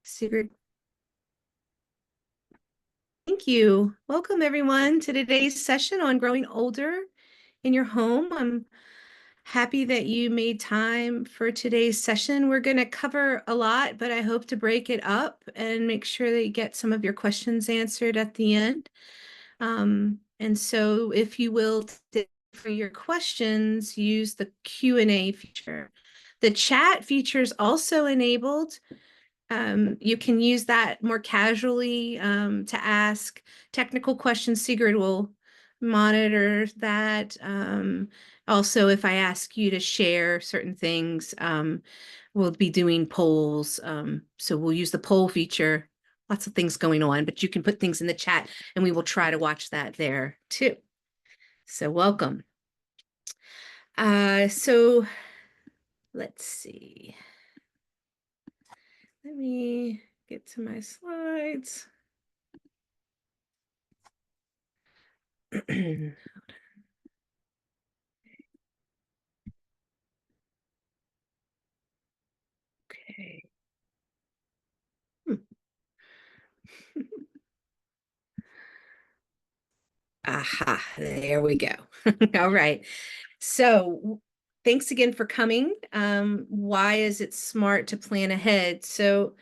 Sigrid. Thank you. Welcome everyone to today's session on growing older in your home. I'm happy that you made time for today's session. We're going to cover a lot, but I hope to break it up and make sure that you get some of your questions answered at the end. And so if you will, for your questions, use the Q&A feature. The chat feature is also enabled. You can use that more casually to ask technical questions. Sigrid will monitor that. Also, if I ask you to share certain things, we'll be doing polls. So we'll use the poll feature. Lots of things going on, but you can put things in the chat and we will try to watch that there too. So welcome. So let's see. Let me get to my slides. Okay. Aha, there we go. All right. So thanks again for coming. Why is it smart to plan ahead? So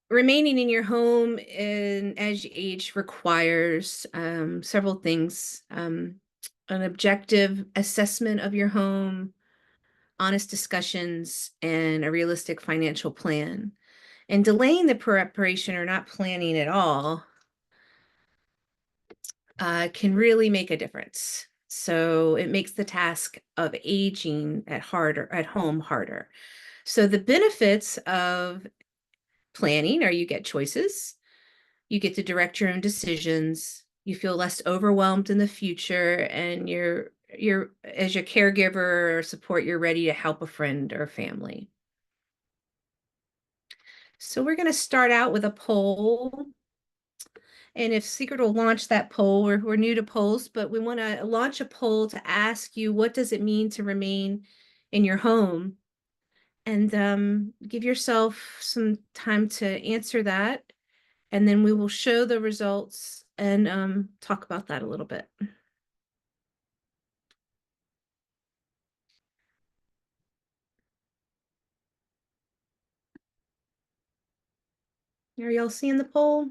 remaining in your home and as you age requires several things. An objective assessment of your home, honest discussions, and a realistic financial plan. And delaying the preparation or not planning at all can really make a difference. So it makes the task of aging at home harder. So the benefits of planning are you get choices, you get to direct your own decisions, you feel less overwhelmed in the future, and you're as your caregiver or support, you're ready to help a friend or family. So we're going to start out with a poll. And if Secret will launch that poll, we're new to polls, but we want to launch a poll to ask you, what does it mean to remain in your home? And give yourself some time to answer that. And then we will show the results and talk about that a little bit. Are y'all seeing the poll?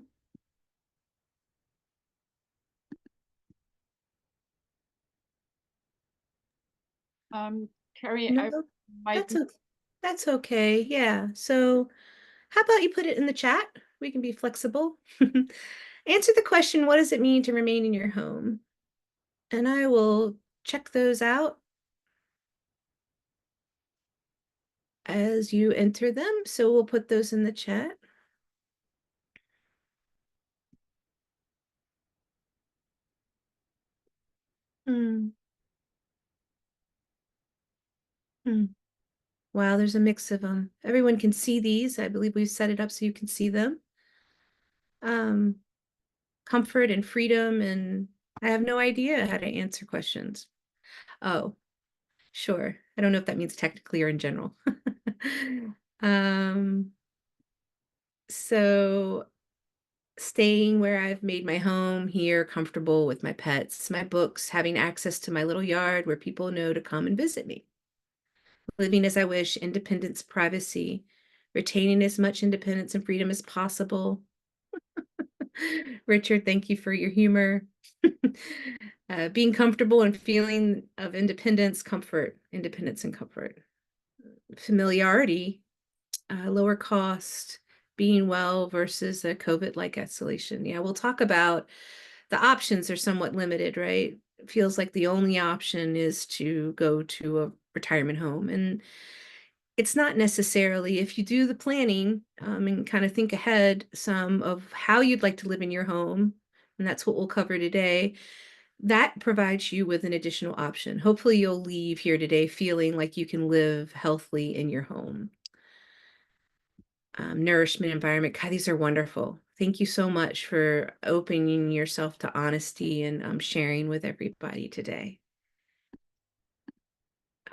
Cary, No, that's okay. Yeah. So how about you put it in the chat? We can be flexible. Answer the question, what does it mean to remain in your home? And I will check those out as you enter them. So we'll put those in the chat. Hmm. Hmm. Wow, there's a mix of them. Everyone can see these. I believe we've set it up so you can see them. Comfort and freedom, and I have no idea how to answer questions. Oh, sure. I don't know if that means technically or in general. um, so staying where I've made my home here, comfortable with my pets, my books, having access to my little yard where people know to come and visit me. Living as I wish, independence, privacy, retaining as much independence and freedom as possible. Richard, thank you for your humor. Being comfortable and feeling of independence, comfort, independence and comfort. Familiarity, lower cost, being well versus a COVID-like isolation. Yeah, we'll talk about the options are somewhat limited, right? It feels like the only option is to go to a retirement home. And it's not necessarily. If you do the planning and kind of think ahead some of how you'd like to live in your home, and that's what we'll cover today, that provides you with an additional option. Hopefully you'll leave here today feeling like you can live healthily in your home. Nourishment, environment. God, these are wonderful. Thank you so much for opening yourself to honesty and sharing with everybody today.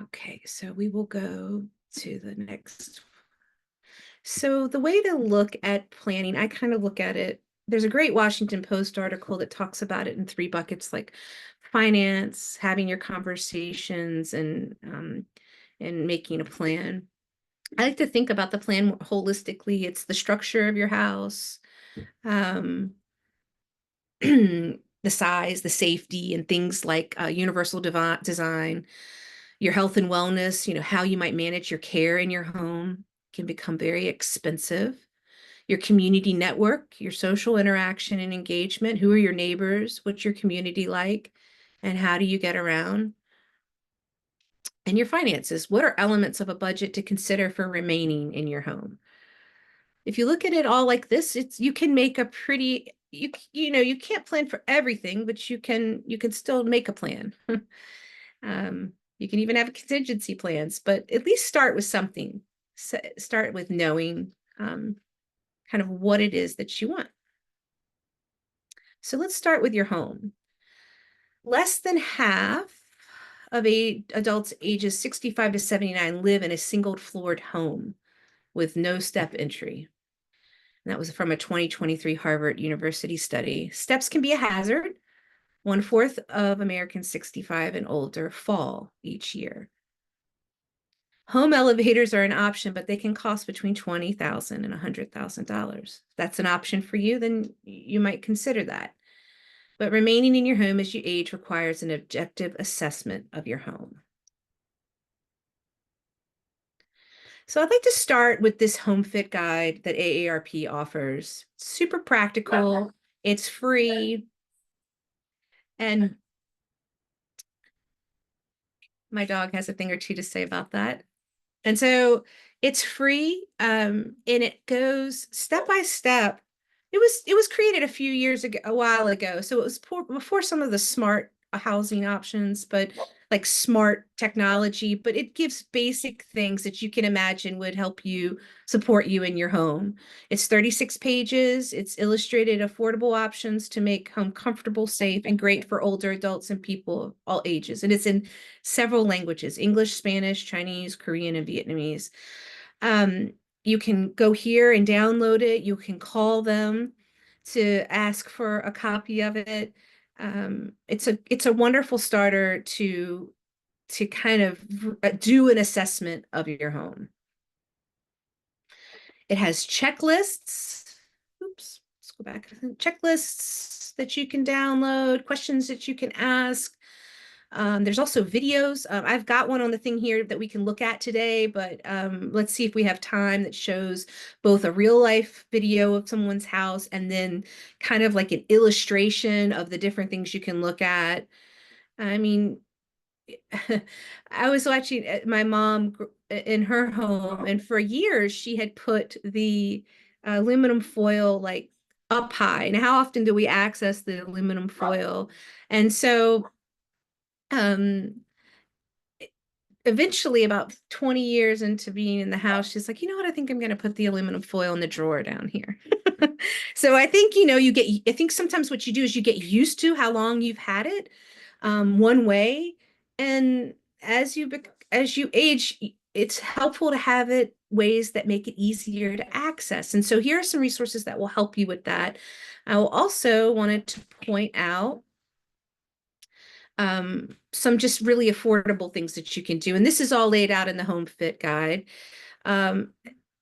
Okay, so we will go to the next. So the way to look at planning, I kind of look at it. There's a great Washington Post article that talks about it in three buckets, like finance, having your conversations, and making a plan. I like to think about the plan holistically. It's the structure of your house, um, the size, the safety, and things like universal design, your health and wellness, how you might manage your care in your home can become very expensive. Your community network, your social interaction and engagement. Who are your neighbors? What's your community like? And how do you get around? And your finances. What are elements of a budget to consider for remaining in your home? If you look at it all like this, you can make a pretty you can't plan for everything, but you can still make a plan. You can even have contingency plans, but at least start with something. Start with knowing kind of what it is that you want. So let's start with your home. Less than half of adults ages 65 to 79 live in a single floored home with no step entry. And that was from a 2023 Harvard University study. Steps can be a hazard. 1/4 of Americans 65 and older fall each year. Home elevators are an option, but they can cost between $20,000 and $100,000. If that's an option for you, then you might consider that. But remaining in your home as you age requires an objective assessment of your home. So I'd like to start with this home fit guide that AARP offers. Super practical, it's free, and my dog has a thing or two to say about that. And so it's free, and it goes step by step. It was created a while ago. So it was before some of the smart housing options, but like smart technology, but it gives basic things that you can imagine would help you support you in your home. It's 36 pages. It's illustrated affordable options to make home comfortable, safe, and great for older adults and people of all ages. And it's in several languages: English, Spanish, Chinese, Korean, and Vietnamese. Um, you can go here and download it. You can call them to ask for a copy of it. It's a wonderful starter to kind of do an assessment of your home. It has checklists. Oops, let's go back. Checklists that you can download, questions that you can ask. There's also videos. I've got one on the thing here that we can look at today, but let's see if we have time that shows both a real life video of someone's house and then kind of like an illustration of the different things you can look at. I mean, I was watching my mom in her home, and for years she had put the aluminum foil like up high. Now, how often do we access the aluminum foil? And so um eventually, about 20 years into being in the house, she's like, you know what, I think I'm going to put the aluminum foil in the drawer down here. So I think, I think sometimes what you do is you get used to how long you've had it one way. And as you age, it's helpful to have it ways that make it easier to access. And so here are some resources that will help you with that. I will also wanted to point out some just really affordable things that you can do. And this is all laid out in the Home Fit Guide. Um,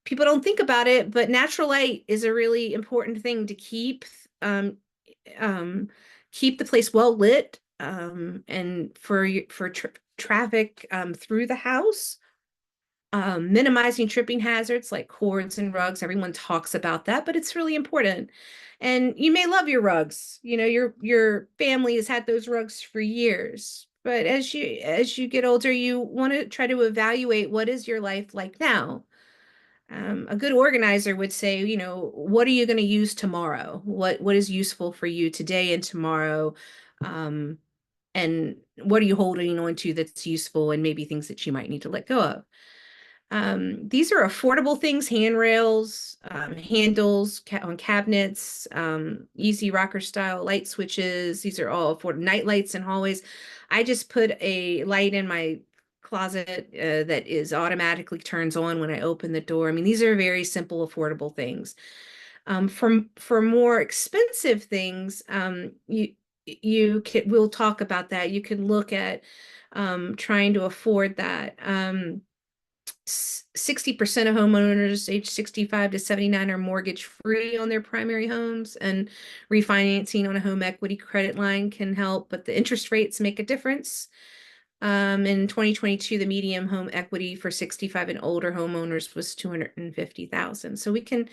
People don't think about it, but natural light is a really important thing to um, keep the place well lit, and for traffic through the house. Minimizing tripping hazards like cords and rugs. Everyone talks about that, but it's really important. And you may love your rugs. Your family has had those rugs for years. But as you get older, you want to try to evaluate what is your life like now. A good organizer would say, what are you going to use tomorrow? What is useful for you today and tomorrow? And what are you holding on to that's useful, and maybe things that you might need to let go of? These are affordable things: handrails, handles on cabinets, easy rocker style light switches. These are all affordable. Night lights in hallways. I just put a light in my closet that is automatically turns on when I open the door. I mean, these are very simple, affordable things. For more expensive things, we'll talk about that. You can look at trying to afford that. 60% of homeowners age 65 to 79 are mortgage free on their primary homes, and refinancing on a home equity credit line can help, but the interest rates make a difference. In 2022, the median home equity for 65 and older homeowners was 250,000. So we can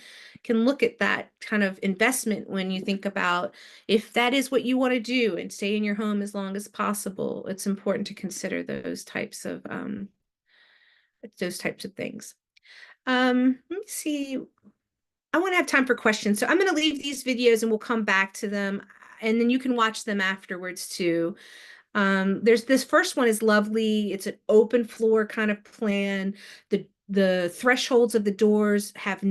look at that kind of investment when you think about if that is what you want to do and stay in your home as long as possible. It's important to consider those types of things. Let me see. I want to have time for questions. So I'm going to leave these videos and we'll come back to them, and then you can watch them afterwards too. There's this first one is lovely. It's an open floor kind of plan. The thresholds of the doors have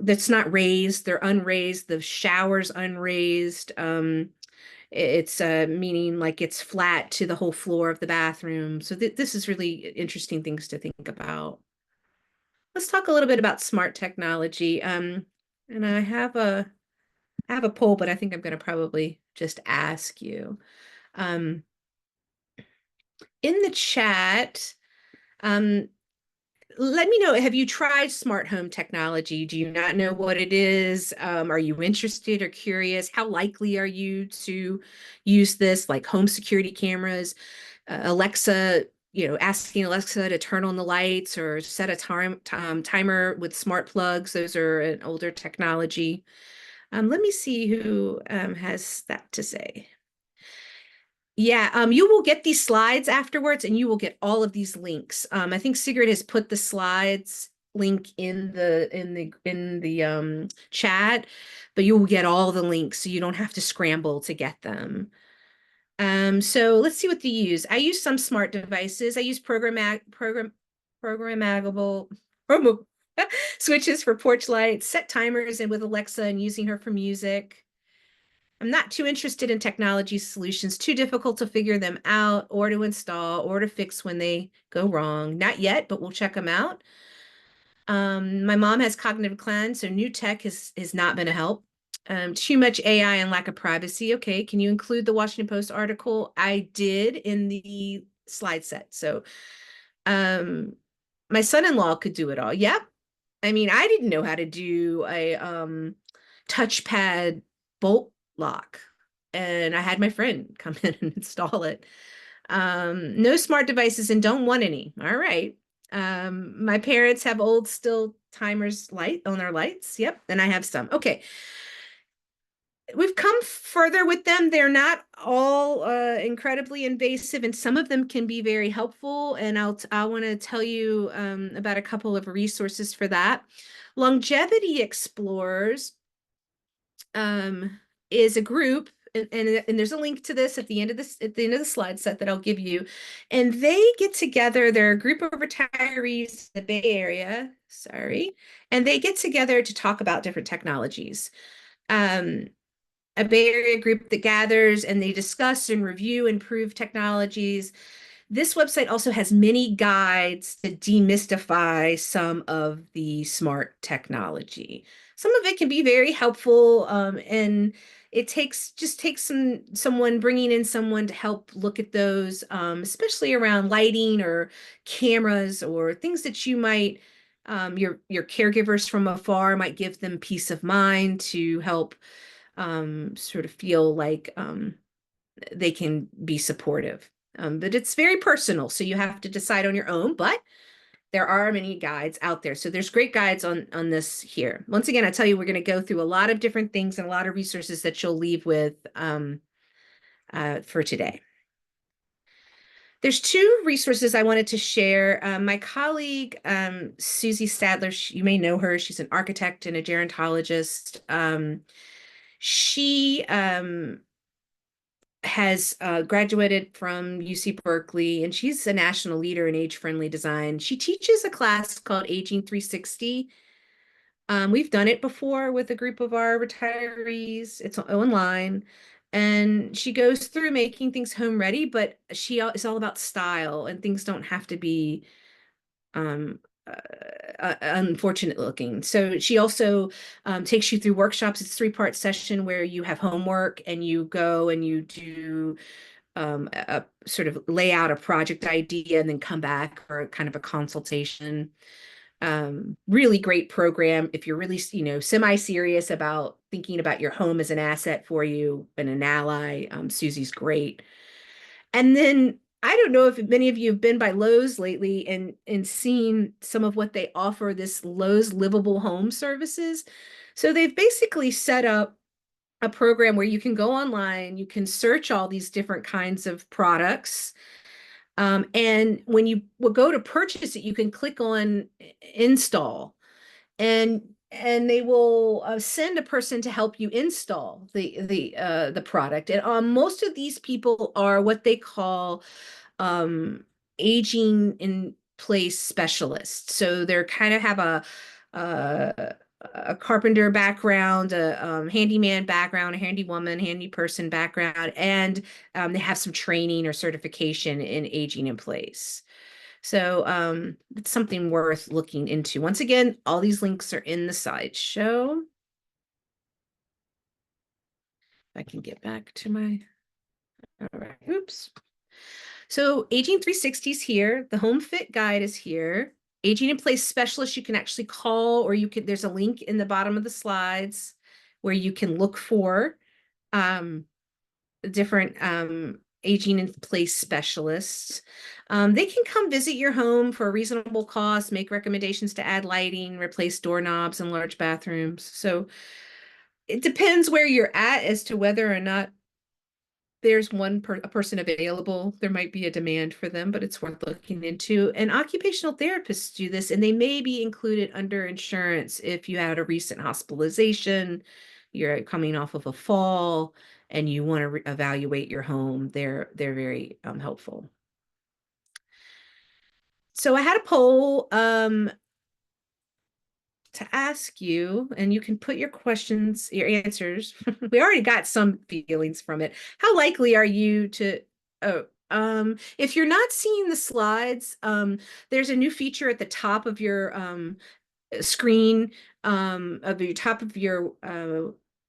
that's not raised. They're unraised. The shower's unraised. It's meaning like it's flat to the whole floor of the bathroom. So this is really interesting things to think about. Let's talk a little bit about smart technology. And I have a poll, but I think I'm going to probably just ask you. In the chat, let me know, have you tried smart home technology? Do you not know what it is? Are you interested or curious? How likely are you to use this, like home security cameras, Alexa, asking Alexa to turn on the lights or set a timer with smart plugs? Those are an older technology. Let me see who has that to say. Yeah, you will get these slides afterwards, and you will get all of these links. I think Sigrid has put the slides link in the chat, but you will get all the links, so you don't have to scramble to get them. So let's see what to use. I use some smart devices. I use programmable switches for porch lights, set timers, and with Alexa and using her for music. I'm not too interested in technology solutions, too difficult to figure them out or to install or to fix when they go wrong. Not yet, but we'll check them out. My mom has cognitive decline, so new tech has not been a help. Too much AI and lack of privacy. Okay, can you include the Washington Post article? I did in the slide set. So my son-in-law could do it all. Yep. I mean, I didn't know how to do a touchpad bolt lock, and I had my friend come in and install it. No smart devices and don't want any. All right. My parents have old still timers light on their lights. Yep. And I have some. Okay. We've come further with them. They're not all incredibly invasive, and some of them can be very helpful. And I want to tell you about a couple of resources for that. Longevity Explorers is a group, and there's a link to this at the end of the slide set that I'll give you. And they get together, they're a group of retirees in the Bay Area, and they get together to talk about different technologies. A Bay Area group that gathers and they discuss and review improved technologies. This website also has many guides to demystify some of the smart technology. Some of it can be very helpful, and it takes someone bringing in someone to help look at those, especially around lighting or cameras or things that you might, your caregivers from afar might give them peace of mind to help sort of feel like they can be supportive. But it's very personal, so you have to decide on your own, but there are many guides out there. So there's great guides on this here. Once again, I tell you, we're going to go through a lot of different things and a lot of resources that you'll leave with for today. There's two resources I wanted to share. My colleague, Susie Stadler, you may know her. She's an architect and a gerontologist. She has graduated from UC Berkeley, and she's a national leader in age-friendly design. She teaches a class called Aging 360. We've done it before with a group of our retirees. It's online. And she goes through making things home ready, but it's all about style, and things don't have to be um, unfortunate looking. So she also takes you through workshops. It's a 3-part session where you have homework and you go and you do a sort of lay out a project idea and then come back for kind of a consultation. Really great program if you're really, semi-serious about thinking about your home as an asset for you and an ally. Susie's great. And then I don't know if many of you have been by Lowe's lately and seen some of what they offer, this Lowe's livable home services. So they've basically set up a program where you can go online, you can search all these different kinds of products. And when you will go to purchase it, you can click on install, and they will send a person to help you install the product. And most of these people are what they call um, aging in place specialists. So they're kind of have a a carpenter background, a handyman background, a handy woman, handy person background, and they have some training or certification in aging in place. So it's something worth looking into. Once again, all these links are in the slideshow. If I can get back to my, all right, oops. So Aging 360 is here. The Home Fit Guide is here. Aging in Place Specialist, you can actually call, or there's a link in the bottom of the slides where you can look for um, different aging in place specialists. They can come visit your home for a reasonable cost, make recommendations to add lighting, replace doorknobs in large bathrooms. So it depends where you're at as to whether or not there's a person available. There might be a demand for them, but it's worth looking into. And occupational therapists do this, and they may be included under insurance if you had a recent hospitalization, you're coming off of a fall, and you want to evaluate your home. They're very helpful. So I had a poll to ask you, and you can put your questions, your answers. We already got some feelings from it. How likely are you to, oh, if you're not seeing the slides, there's a new feature at the top of your screen, of your top of your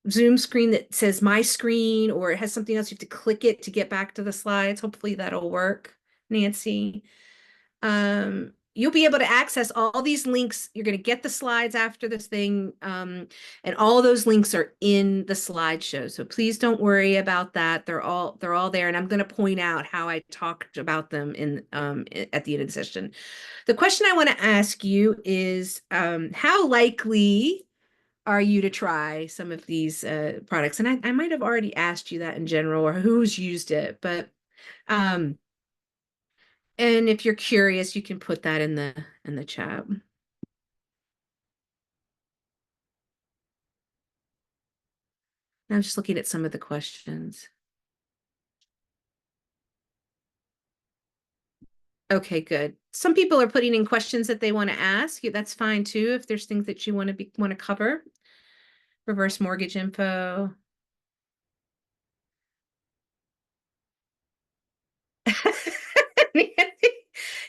Zoom screen that says My Screen, or it has something else. You have to click it to get back to the slides. Hopefully that'll work, Nancy. You'll be able to access all these links. You're going to get the slides after this thing. And all those links are in the slideshow. So please don't worry about that. They're all there. And I'm going to point out how I talked about them at the end of the session. The question I want to ask you is, how likely are you to try some of these products? And I might have already asked you that in general, or who's used it, but and if you're curious, you can put that in the chat. I'm just looking at some of the questions. Okay, good. Some people are putting in questions that they want to ask. That's fine too. If there's things that you want to cover. Reverse mortgage info.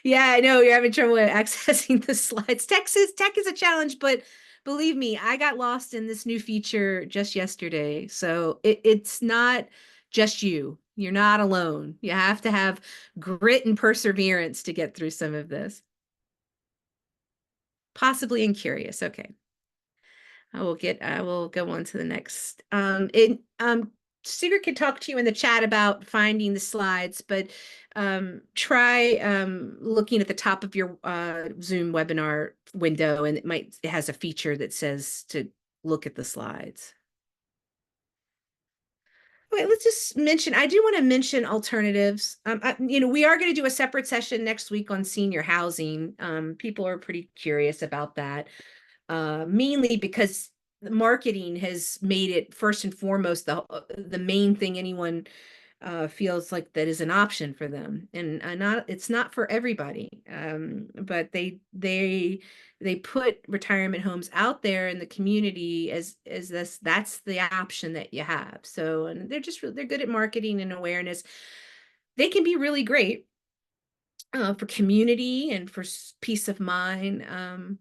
Yeah, I know you're having trouble accessing the slides. Tech is a challenge, but believe me, I got lost in this new feature just yesterday. So it's not just you. You're not alone. You have to have grit and perseverance to get through some of this. Possibly incurious. Okay. I will go on to the next. Sigrid can talk to you in the chat about finding the slides, but try looking at the top of your Zoom webinar window, and it has a feature that says to look at the slides. Okay, let's just mention, I do want to mention alternatives. We are going to do a separate session next week on senior housing. People are pretty curious about that. Mainly because the marketing has made it first and foremost the main thing anyone feels like that is an option for them, and not it's not for everybody. But they put retirement homes out there in the community as that's the option that you have. So, and they're good at marketing and awareness. They can be really great for community and for peace of mind,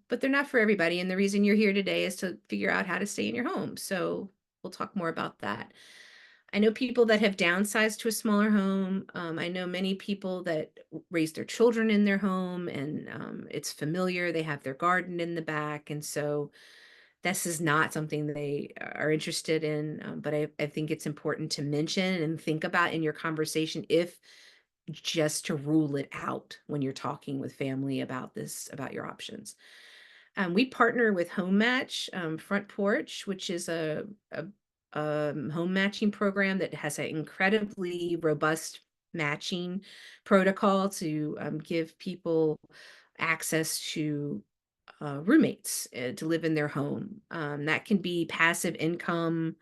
but they're not for everybody. And the reason you're here today is to figure out how to stay in your home. So we'll talk more about that. I know people that have downsized to a smaller home. I know many people that raise their children in their home, and it's familiar. They have their garden in the back. And so this is not something they are interested in. But I think it's important to mention and think about in your conversation, if just to rule it out when you're talking with family about this, about your options. We partner with Home Match, Front Porch, which is a home matching program that has an incredibly robust matching protocol to give people access to roommates to live in their home. That can be passive income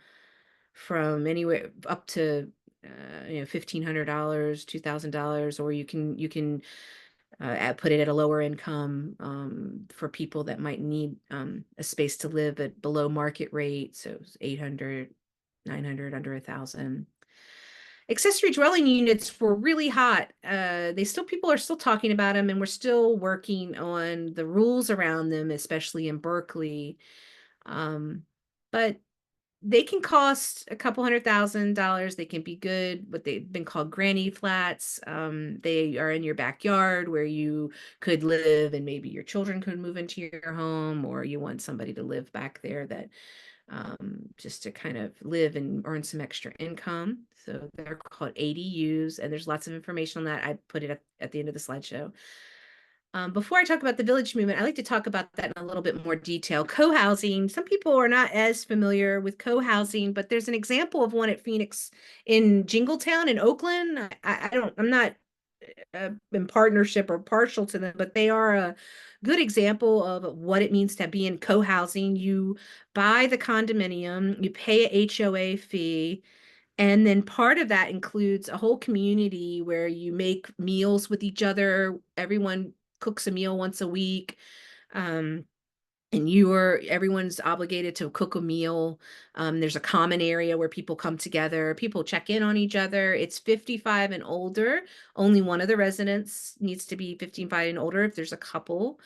from anywhere up to $1,500, $2,000, or you can put it at a lower income for people that might need a space to live at below market rate. So 800, 900, under 1,000. Accessory dwelling units were really hot. People are still talking about them, and we're still working on the rules around them, especially in Berkeley. But they can cost a couple $100,000. They can be good, but they've been called granny flats. They are in your backyard where you could live, and maybe your children could move into your home, or you want somebody to live back there that just to kind of live and earn some extra income. So they're called ADUs, and there's lots of information on that. I put it at the end of the slideshow. Before I talk about the village movement, I like to talk about that in a little bit more detail. Co-housing, some people are not as familiar with co-housing, but there's an example of one at Phoenix in Jingletown in Oakland. I'm not in partnership or partial to them, but they are a good example of what it means to be in co-housing. You buy the condominium, you pay a HOA fee, and then part of that includes a whole community where you make meals with each other. Everyone cooks a meal once a week. Um, and everyone's obligated to cook a meal. There's a common area where people come together. People check in on each other. It's 55 and older. Only one of the residents needs to be 55 and older if there's a couple.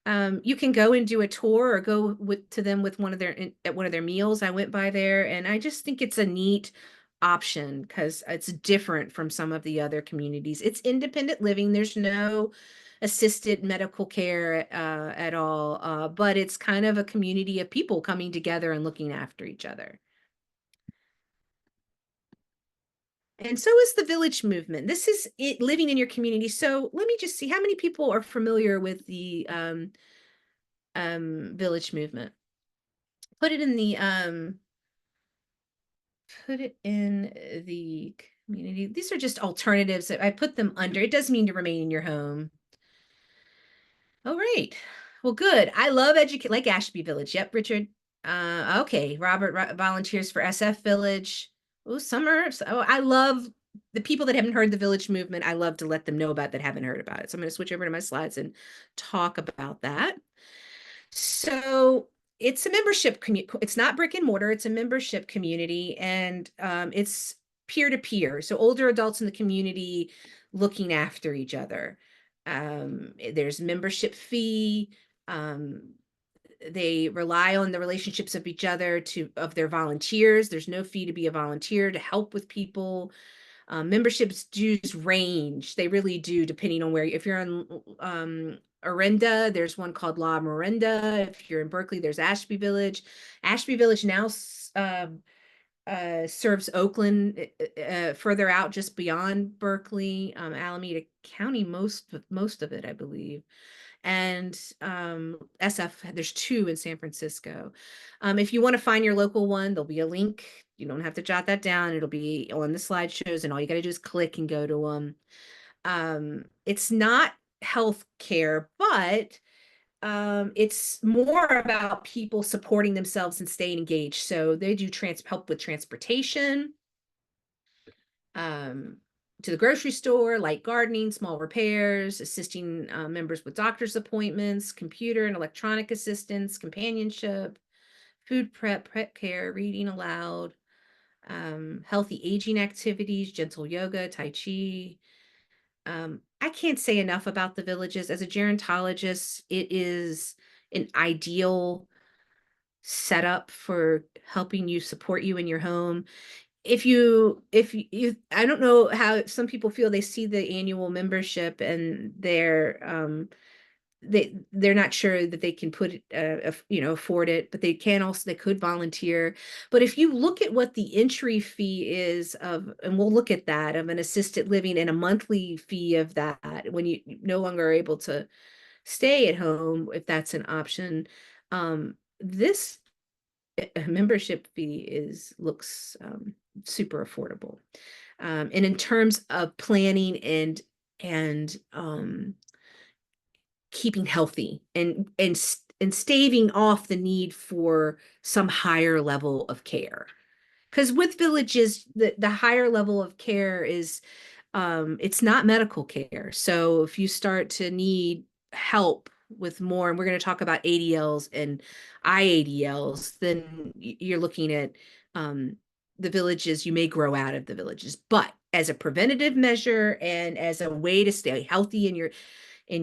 You can go and do a tour or go to them with at one of their meals. I went by there, and I just think it's a neat option because it's different from some of the other communities. It's independent living. There's no assisted medical care at all, but it's kind of a community of people coming together and looking after each other. And so is the village movement. This is it, living in your community. So let me just see how many people are familiar with the village movement. Put it in the community. These are just alternatives that I put them under. It does mean to remain in your home. Oh, right. Well, good. I love educate like Ashby Village. Yep, Richard. Okay. Robert volunteers for SF Village. Oh, summer. So I love the people that haven't heard the village movement. I love to let them know about that haven't heard about it. So I'm going to switch over to my slides and talk about that. So it's a membership community. It's not brick and mortar. It's a membership community, and it's peer-to-peer. So older adults in the community looking after each other. There's membership fee. They rely on the relationships of each other of their volunteers. There's no fee to be a volunteer to help with people. Memberships dues range. They really do, depending on if you're in Orinda, there's one called La Miranda. If you're in Berkeley, there's Ashby Village. Ashby Village now serves Oakland, further out just beyond Berkeley, Alameda County, most of it, I believe. And SF, there's 2 in San Francisco. If you want to find your local one, there'll be a link. You don't have to jot that down. It'll be on the slideshows, and all you got to do is click and go to them. It's not health care, but it's more about people supporting themselves and staying engaged. So they do help with transportation. um, to the grocery store, light gardening, small repairs, assisting members with doctor's appointments, computer and electronic assistance, companionship, food prep, pet care, reading aloud, healthy aging activities, gentle yoga, tai chi. I can't say enough about the villages. As a gerontologist, it is an ideal setup for helping you support you in your home. If you I don't know how some people feel, they see the annual membership and they're not sure that they can put it, afford it, but they could volunteer. But if you look at what the entry fee is of, and we'll look at that, of an assisted living, and a monthly fee of that when you no longer are able to stay at home, if that's an option, this membership fee looks super affordable. And in terms of planning and keeping healthy and staving off the need for some higher level of care. Because with villages, the higher level of care is it's not medical care. So if you start to need help with more, and we're going to talk about ADLs and IADLs, then you're looking at the villages. You may grow out of the villages, but as a preventative measure and as a way to stay healthy in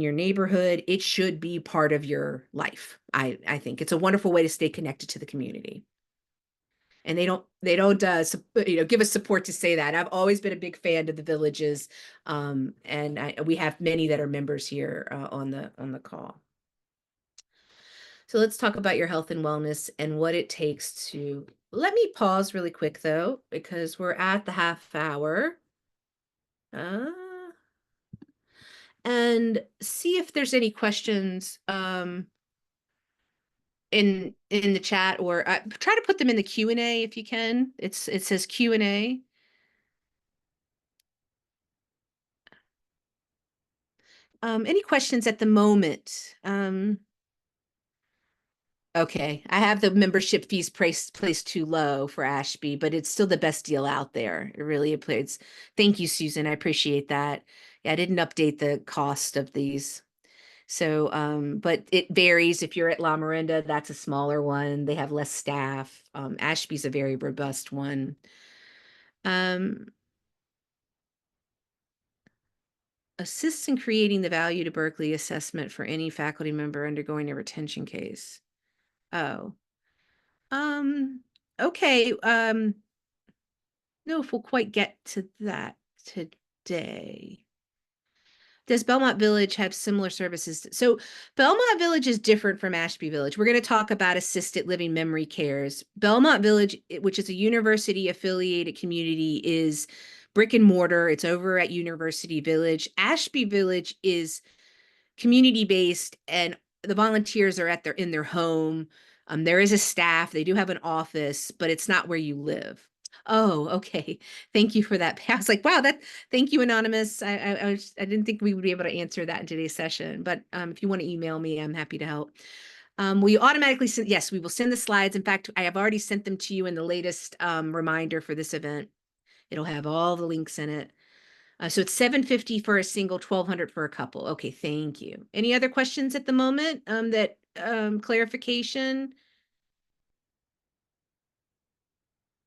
your neighborhood, it should be part of your life. I think it's a wonderful way to stay connected to the community. And they don't give us support to say that. I've always been a big fan of the villages, and we have many that are members here on the call. So let's talk about your health and wellness and what it takes to. Let me pause really quick though, because we're at the half hour. And see if there's any questions in the chat, or try to put them in the Q&A if you can. It says Q&A. Any questions at the moment? Okay, I have the membership fees placed too low for Ashby, but it's still the best deal out there. It really applies. Thank you, Susan. I appreciate that. Yeah, I didn't update the cost of these. So, but it varies. If you're at La Miranda, that's a smaller one. They have less staff. Ashby's a very robust one. Assists in creating the value to Berkeley assessment for any faculty member undergoing a retention case. Oh, okay. No, if we'll quite get to that today. Does Belmont Village have similar services? So Belmont Village is different from Ashby Village. We're going to talk about assisted living memory cares. Belmont Village, which is a university affiliated community, is brick and mortar. It's over at University Village. Ashby Village is community based, and the volunteers are in their home. There is a staff. They do have an office, but it's not where you live. Oh, okay. Thank you for that. I was like, wow, thank you, Anonymous. I didn't think we would be able to answer that in today's session, but if you want to email me, I'm happy to help. Will you automatically send? Yes, we will send the slides. In fact, I have already sent them to you in the latest reminder for this event. It'll have all the links in it. So it's $750 for a single, $1,200 for a couple. Okay, thank you. Any other questions at the moment? Clarification?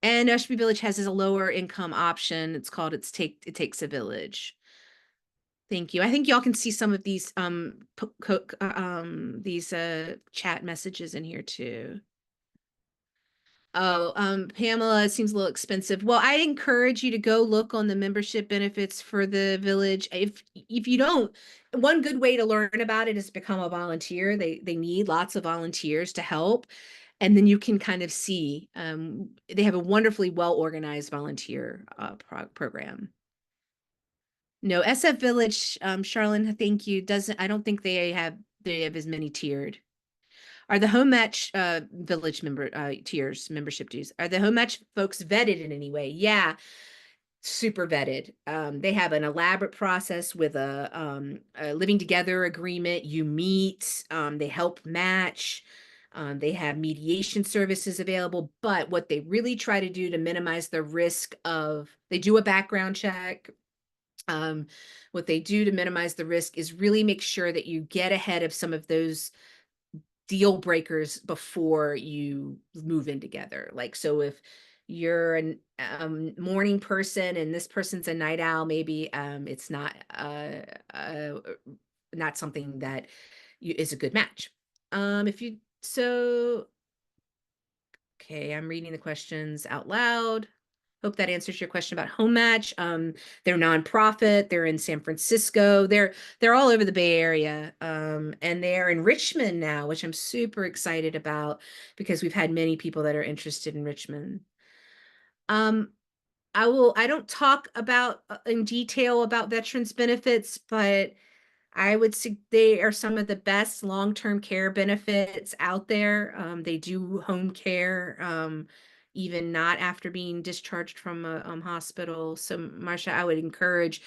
And Ashby Village has a lower income option. It's called It Takes a Village. Thank you. I think y'all can see some of these chat messages in here too. Oh, Pamela, it seems a little expensive. Well, I encourage you to go look on the membership benefits for the village. If you don't, one good way to learn about it is become a volunteer. They need lots of volunteers to help. And then you can kind of see, they have a wonderfully well-organized volunteer program. No, SF Village, Charlene, thank you. I don't think they have as many tiered. Are the home match village tiers, membership dues? Are the home match folks vetted in any way? Yeah, super vetted. They have an elaborate process with a living together agreement. You meet, they help match. They have mediation services available, but what they really try to do to minimize the risk of, they do a background check. What they do to minimize the risk is really make sure that you get ahead of some of those deal breakers before you move in together. Like, so if you're a morning person and this person's a night owl, maybe it's not something that is a good match. If you so Okay, I'm reading the questions out loud. Hope that answers your question about Home Match. They're nonprofit. They're in San Francisco. They're all over the Bay Area, and they're in Richmond now, which I'm super excited about because we've had many people that are interested in Richmond. I don't talk about in detail about veterans benefits, but I would say they are some of the best long-term care benefits out there. They do home care, even not after being discharged from a hospital. So, Marcia, I would encourage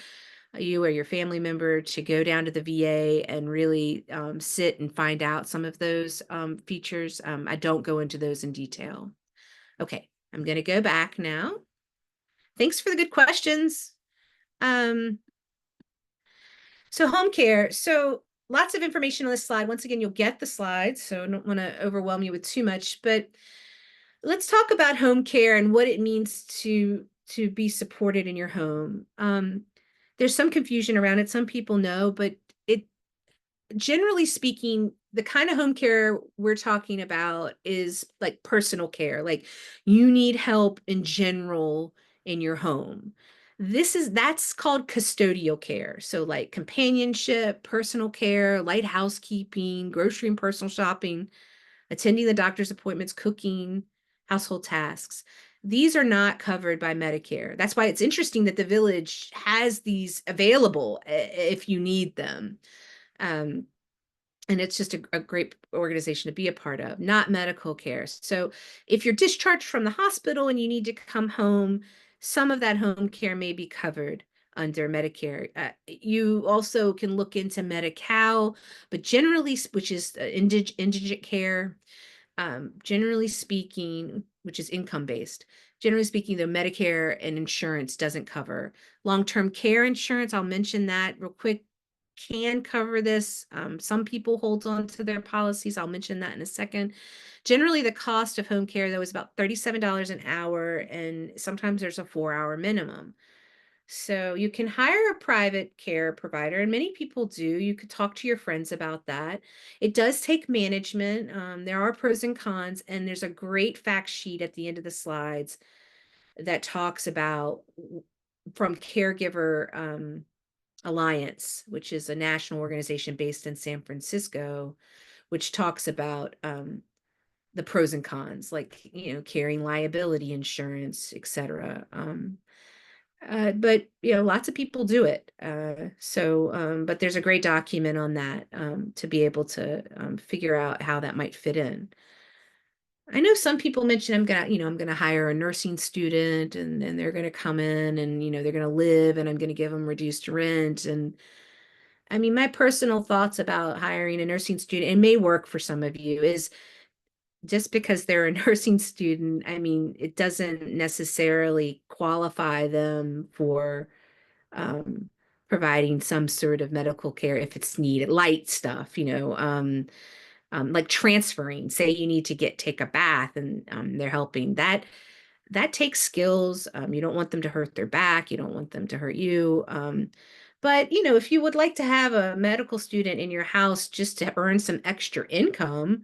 you or your family member to go down to the VA and really sit and find out some of those features. I don't go into those in detail. Okay, I'm going to go back now. Thanks for the good questions. So home care. So lots of information on this slide. Once again, you'll get the slides, so I don't want to overwhelm you with too much, but let's talk about home care and what it means to be supported in your home. There's some confusion around it. Some people know, but it generally speaking, the kind of home care we're talking about is like personal care. Like you need help in general in your home. That's called custodial care. So like companionship, personal care, light housekeeping, grocery and personal shopping, attending the doctor's appointments, cooking, household tasks. These are not covered by Medicare. That's why it's interesting that the village has these available if you need them. Um, and it's just a great organization to be a part of, not medical care. So if you're discharged from the hospital and you need to come home, some of that home care may be covered under Medicare. You also can look into Medi-Cal, but generally, which is indigent care, generally speaking, which is income-based, generally speaking, though, Medicare and insurance doesn't cover. Long-term care insurance, I'll mention that real quick, can cover this. Some people hold on to their policies. I'll mention that in a second. Generally, the cost of home care, though, is about $37 an hour, and sometimes there's a 4-hour minimum. So you can hire a private care provider, and many people do. You could talk to your friends about that. It does take management. There are pros and cons, and there's a great fact sheet at the end of the slides that talks about from Caregiver Alliance, which is a national organization based in San Francisco, which talks about the pros and cons, like, carrying liability insurance, et cetera. But lots of people do it. But there's a great document on that to be able to figure out how that might fit in. I know some people mention I'm gonna hire a nursing student and they're gonna come in and they're gonna live and I'm gonna give them reduced rent. And I mean, my personal thoughts about hiring a nursing student, it may work for some of you, is just because they're a nursing student, I mean, it doesn't necessarily qualify them for providing some sort of medical care if it's needed, light stuff, like transferring. Say you need to take a bath and they're helping. That takes skills. You don't want them to hurt their back. You don't want them to hurt you. But if you would like to have a medical student in your house just to earn some extra income,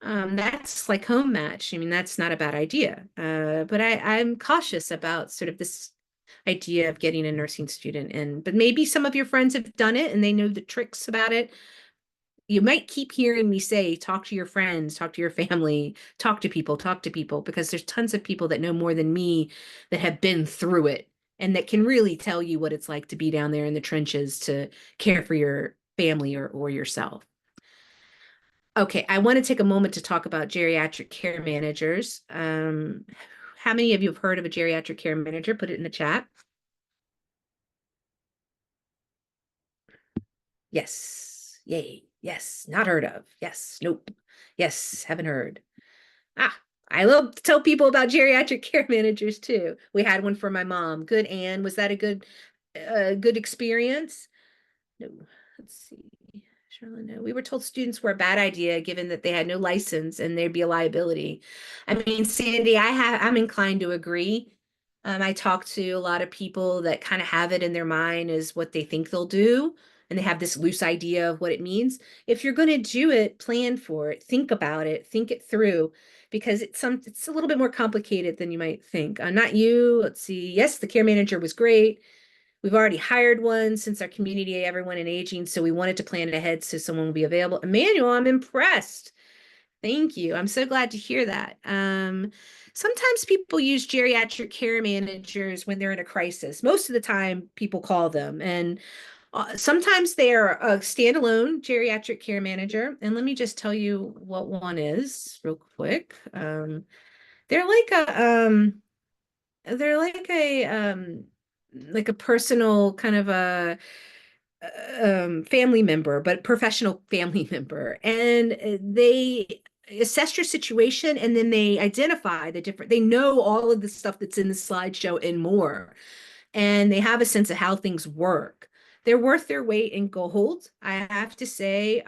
that's like home match. I mean, that's not a bad idea. But I'm cautious about sort of this idea of getting a nursing student in. But maybe some of your friends have done it and they know the tricks about it. You might keep hearing me say, talk to your friends, talk to your family, talk to people, because there's tons of people that know more than me that have been through it and that can really tell you what it's like to be down there in the trenches to care for your family or yourself. Okay, I want to take a moment to talk about geriatric care managers. How many of you have heard of a geriatric care manager? Put it in the chat. Yes. Yay. Yes. Not heard of. Yes. Nope. Yes, haven't heard. Ah, I love to tell people about geriatric care managers too. We had one for my mom. Good, Anne. Was that a good experience? No. Let's see. Charlotte, no. We were told students were a bad idea given that they had no license and there'd be a liability. I mean, Sandy, I'm inclined to agree. I talk to a lot of people that kind of have it in their mind as what they think they'll do, and they have this loose idea of what it means. If you're going to do it, plan for it, think about it, think it through, because it's a little bit more complicated than you might think. Not you. Let's see. Yes, the care manager was great. We've already hired one since our community, everyone in aging, so we wanted to plan it ahead so someone will be available. Emmanuel, I'm impressed. Thank you. I'm so glad to hear that. Sometimes people use geriatric care managers when they're in a crisis. Most of the time, people call them, and sometimes they are a standalone geriatric care manager. And let me just tell you what one is real quick. They're like a they're like a personal kind of a family member, but professional family member. And they assess your situation, and then they identify they know all of the stuff that's in the slideshow and more. And they have a sense of how things work. They're worth their weight in gold, I have to say,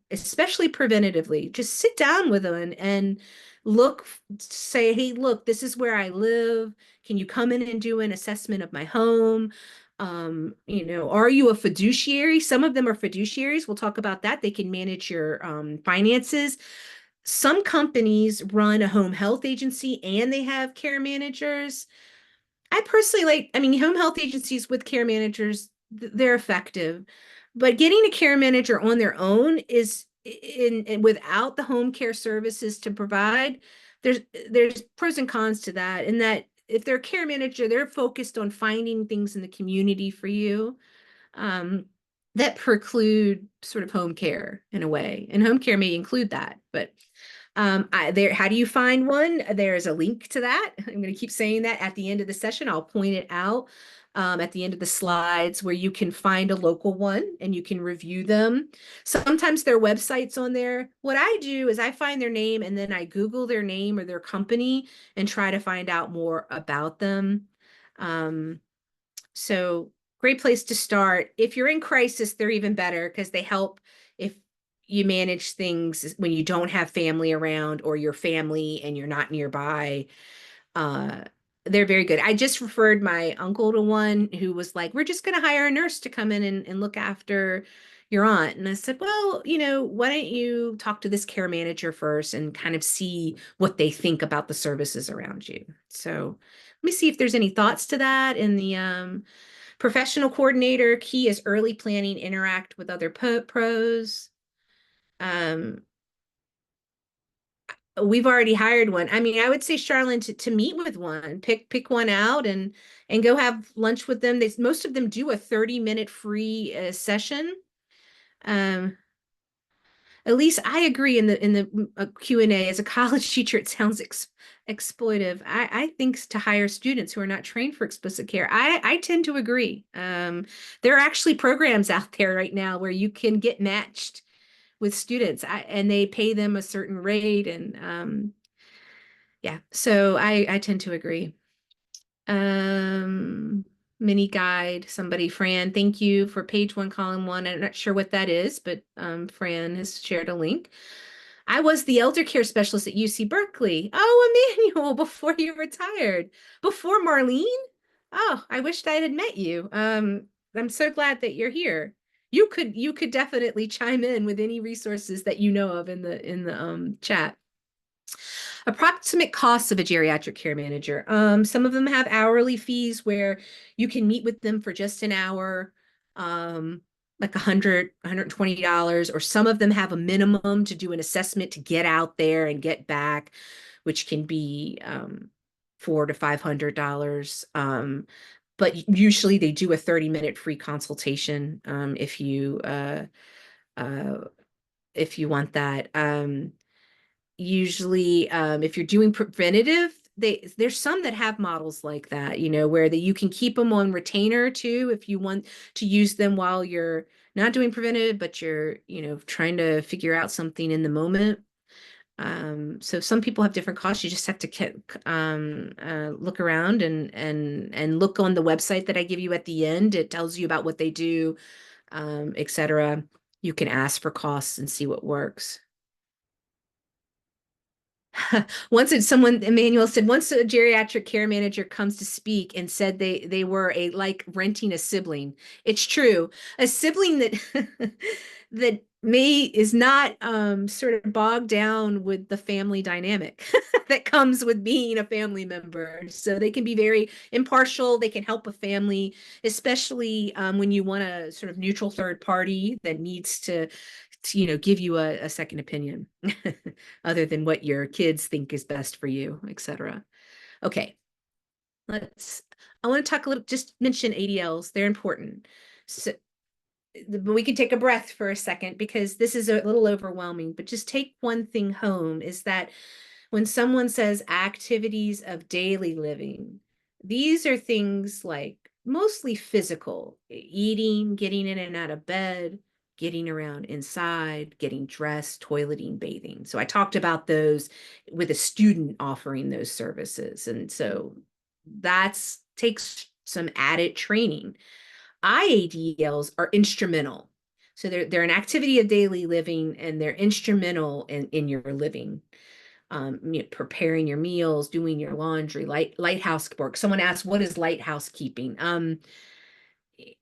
especially preventatively. Just sit down with them and look, say, hey, look, this is where I live. Can you come in and do an assessment of my home? Are you a fiduciary? Some of them are fiduciaries. We'll talk about that. They can manage your finances. Some companies run a home health agency and they have care managers. I personally home health agencies with care managers, they're effective, but getting a care manager on their own is without the home care services to provide, there's pros and cons to that. And that if they're a care manager, they're focused on finding things in the community for you, um, that preclude sort of home care in a way. And home care may include that, but how do you find one? There's a link to that. I'm going to keep saying that at the end of the session. I'll point it out at the end of the slides where you can find a local one and you can review them. Sometimes there are websites on there. What I do is I find their name and then I Google their name or their company and try to find out more about them. So great place to start. If you're in crisis, they're even better because they help if you manage things when you don't have family around or your family and you're not nearby. Uh, they're very good. I just referred my uncle to one who was like, we're just going to hire a nurse to come in and look after your aunt. And I said, well, why don't you talk to this care manager first and kind of see what they think about the services around you. So let me see if there's any thoughts to that in the professional coordinator. Key is early planning, interact with other pros. We've already hired one. I mean, I would say, Charlene, to meet with one, pick one out and go have lunch with them. Most of them do a 30-minute free session. At least I agree in the Q&A. As a college teacher, it sounds exploitive. I think to hire students who are not trained for explicit care. I tend to agree. There are actually programs out there right now where you can get matched with students, and they pay them a certain rate. And yeah, so I tend to agree. Mini guide, somebody, Fran, thank you for page 1, column 1. I'm not sure what that is, but Fran has shared a link. I was the elder care specialist at UC Berkeley. Oh, Emmanuel, before you retired, before Marlene. Oh, I wished I had met you. I'm so glad that you're here. You could definitely chime in with any resources that you know of in the chat. Approximate costs of a geriatric care manager. Some of them have hourly fees where you can meet with them for just an hour, like $120, or some of them have a minimum to do an assessment to get out there and get back, which can be $400 to $500. But usually they do a 30-minute free consultation if you want that. Usually if you're doing preventative, there's some that have models like that, where you can keep them on retainer too if you want to use them while you're not doing preventative, but you're trying to figure out something in the moment. So some people have different costs. You just have to look around and look on the website that I give you at the end. It tells you about what they do, etc. You can ask for costs and see what works. Emmanuel said, once a geriatric care manager comes to speak and said they were like renting a sibling. It's true. A sibling that that may is not sort of bogged down with the family dynamic that comes with being a family member. So they can be very impartial. They can help a family, especially when you want a sort of neutral third party that needs to give you a second opinion other than what your kids think is best for you, etc. Okay, I want to talk a little, just mention ADLs. They're important. So we can take a breath for a second because this is a little overwhelming, but just take one thing home is that when someone says activities of daily living, these are things like mostly physical, eating, getting in and out of bed, getting around inside, getting dressed, toileting, bathing. So I talked about those with a student offering those services. And so that's takes some added training. IADLs are instrumental. So they're an activity of daily living and they're instrumental in your living. Preparing your meals, doing your laundry, lighthouse work. Someone asked, what is lighthouse keeping?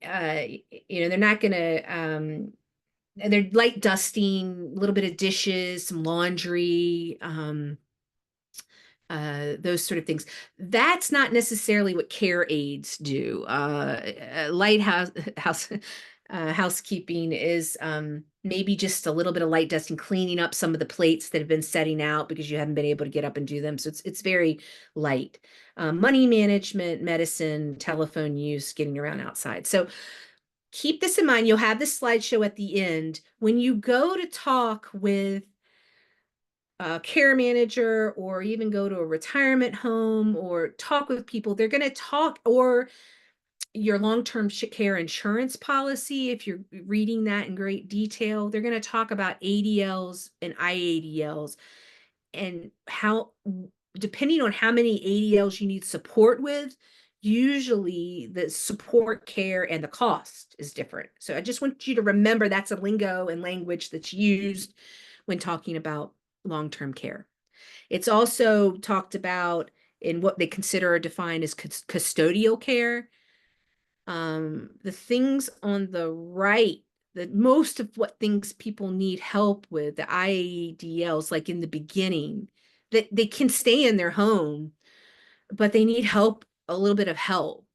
They're not gonna they're light dusting, a little bit of dishes, some laundry, those sort of things. That's not necessarily what care aides do. Lighthouse house housekeeping is maybe just a little bit of light dusting, cleaning up some of the plates that have been setting out because you haven't been able to get up and do them. So it's very light. Money management, medicine, telephone use, getting around outside. So keep this in mind. You'll have this slideshow at the end. When you go to talk with a care manager or even go to a retirement home or talk with people, they're going to talk, or your long-term care insurance policy, if you're reading that in great detail, they're going to talk about ADLs and IADLs and how, depending on how many ADLs you need support with, usually the support care and the cost is different. So I just want you to remember that's a lingo and language that's used when talking about long-term care. It's also talked about in what they consider or define as custodial care. The things on the right, that most of what things people need help with, the IADLs, like in the beginning, that they can stay in their home, but they need help, a little bit of help.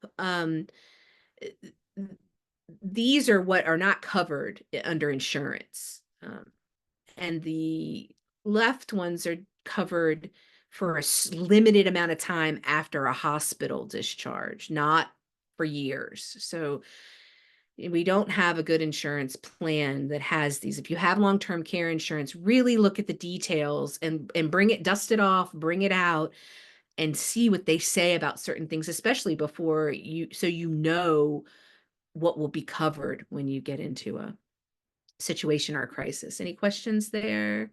These are what are not covered under insurance. And the left ones are covered for a limited amount of time after a hospital discharge, not for years. So we don't have a good insurance plan that has these. If you have long-term care insurance, really look at the details and bring it, dust it off, bring it out and see what they say about certain things, especially before you, so you know what will be covered when you get into a situation or a crisis. Any questions there?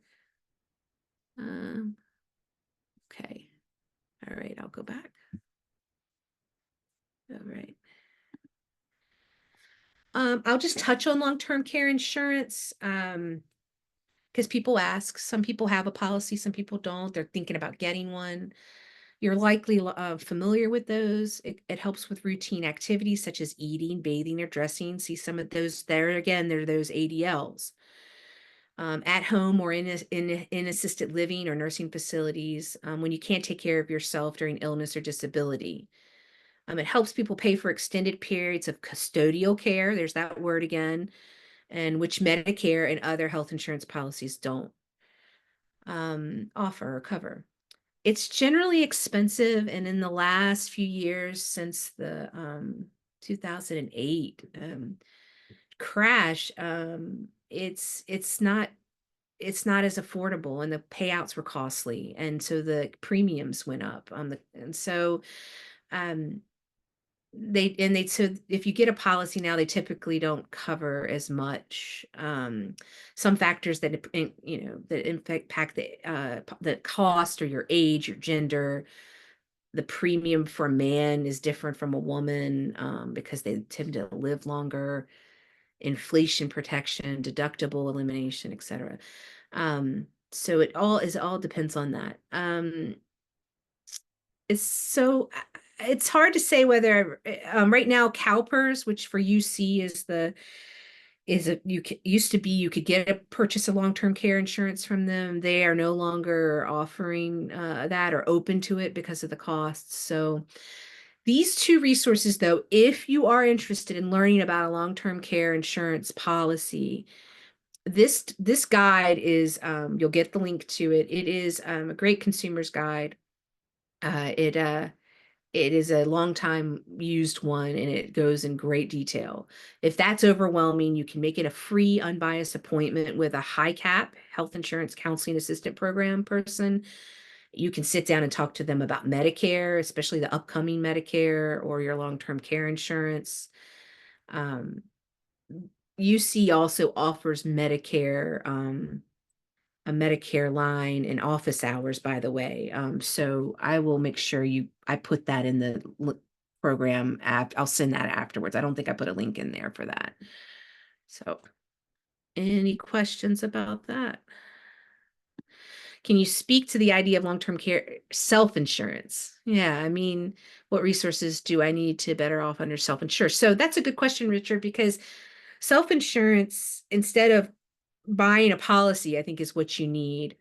Okay. All right, I'll go back. All right. I'll just touch on long-term care insurance because people ask. Some people have a policy, some people don't. They're thinking about getting one. You're likely familiar with those. It helps with routine activities such as eating, bathing, or dressing. See some of those there again, they're those ADLs. At home or in assisted living or nursing facilities, when you can't take care of yourself during illness or disability. It helps people pay for extended periods of custodial care. There's that word again, and which Medicare and other health insurance policies don't offer or cover. It's generally expensive, and in the last few years since the 2008 crash, it's not as affordable, and the payouts were costly, and so the premiums went up on and so so if you get a policy now, they typically don't cover as much. Some factors that that impact the cost, or your age, your gender. The premium for a man is different from a woman, because they tend to live longer. Inflation protection, deductible elimination, etc. So it all depends on that. It's so it's hard to say whether right now CalPERS, which for UC is used to be you could purchase a long-term care insurance from them. They are no longer offering that or open to it because of the costs. So these two resources, though, if you are interested in learning about a long-term care insurance policy, this guide is you'll get the link to it. It is a great consumer's guide. It is a long time used one, and it goes in great detail. If that's overwhelming, you can make it a free, unbiased appointment with a high cap health insurance counseling assistant program person. You can sit down and talk to them about Medicare, especially the upcoming Medicare or your long-term care insurance. UC also offers a Medicare line and office hours, by the way. So I will make sure I put that in the program app. I'll send that afterwards. I don't think I put a link in there for that. So any questions about that? Can you speak to the idea of long-term care self-insurance? Yeah, I mean, what resources do I need to better off under self-insure? So that's a good question, Richard, because self-insurance, instead of buying a policy, I think is what you need.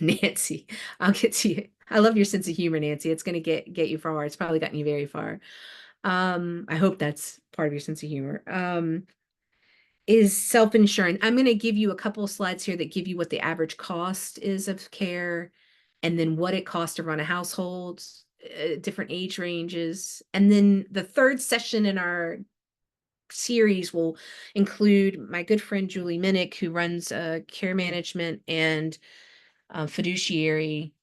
Nancy, I'll get to you. I love your sense of humor, Nancy. It's going to get you far. It's probably gotten you very far. I hope that's part of your sense of humor. Is self-insurance. I'm going to give you a couple of slides here that give you what the average cost is of care, and then what it costs to run a household, different age ranges. And then the third session in our series will include my good friend Julie Minnick, who runs care management and fiduciary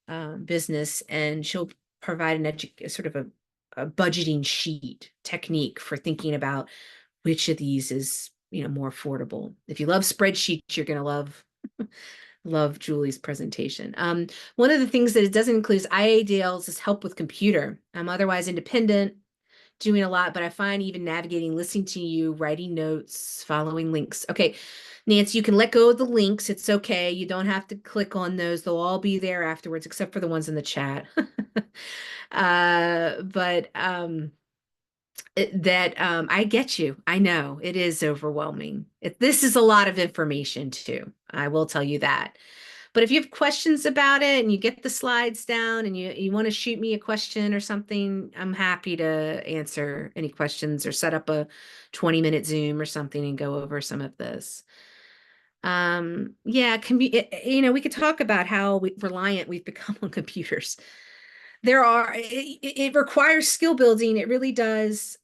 business, and she'll provide sort of a budgeting sheet technique for thinking about which of these is more affordable. If you love spreadsheets, you're going to love Julie's presentation. One of the things that it doesn't include is IADLs is help with computer. I'm otherwise independent, doing a lot, but I find even navigating, listening to you, writing notes, following links. Okay, Nancy, you can let go of the links. It's okay. You don't have to click on those. They'll all be there afterwards, except for the ones in the chat. But I get you. I know it is overwhelming. This is a lot of information too. I will tell you that. But if you have questions about it and you get the slides down and you want to shoot me a question or something, I'm happy to answer any questions or set up a 20-minute Zoom or something and go over some of this. Yeah, we could talk about how reliant we've become on computers. It requires skill building. It really does.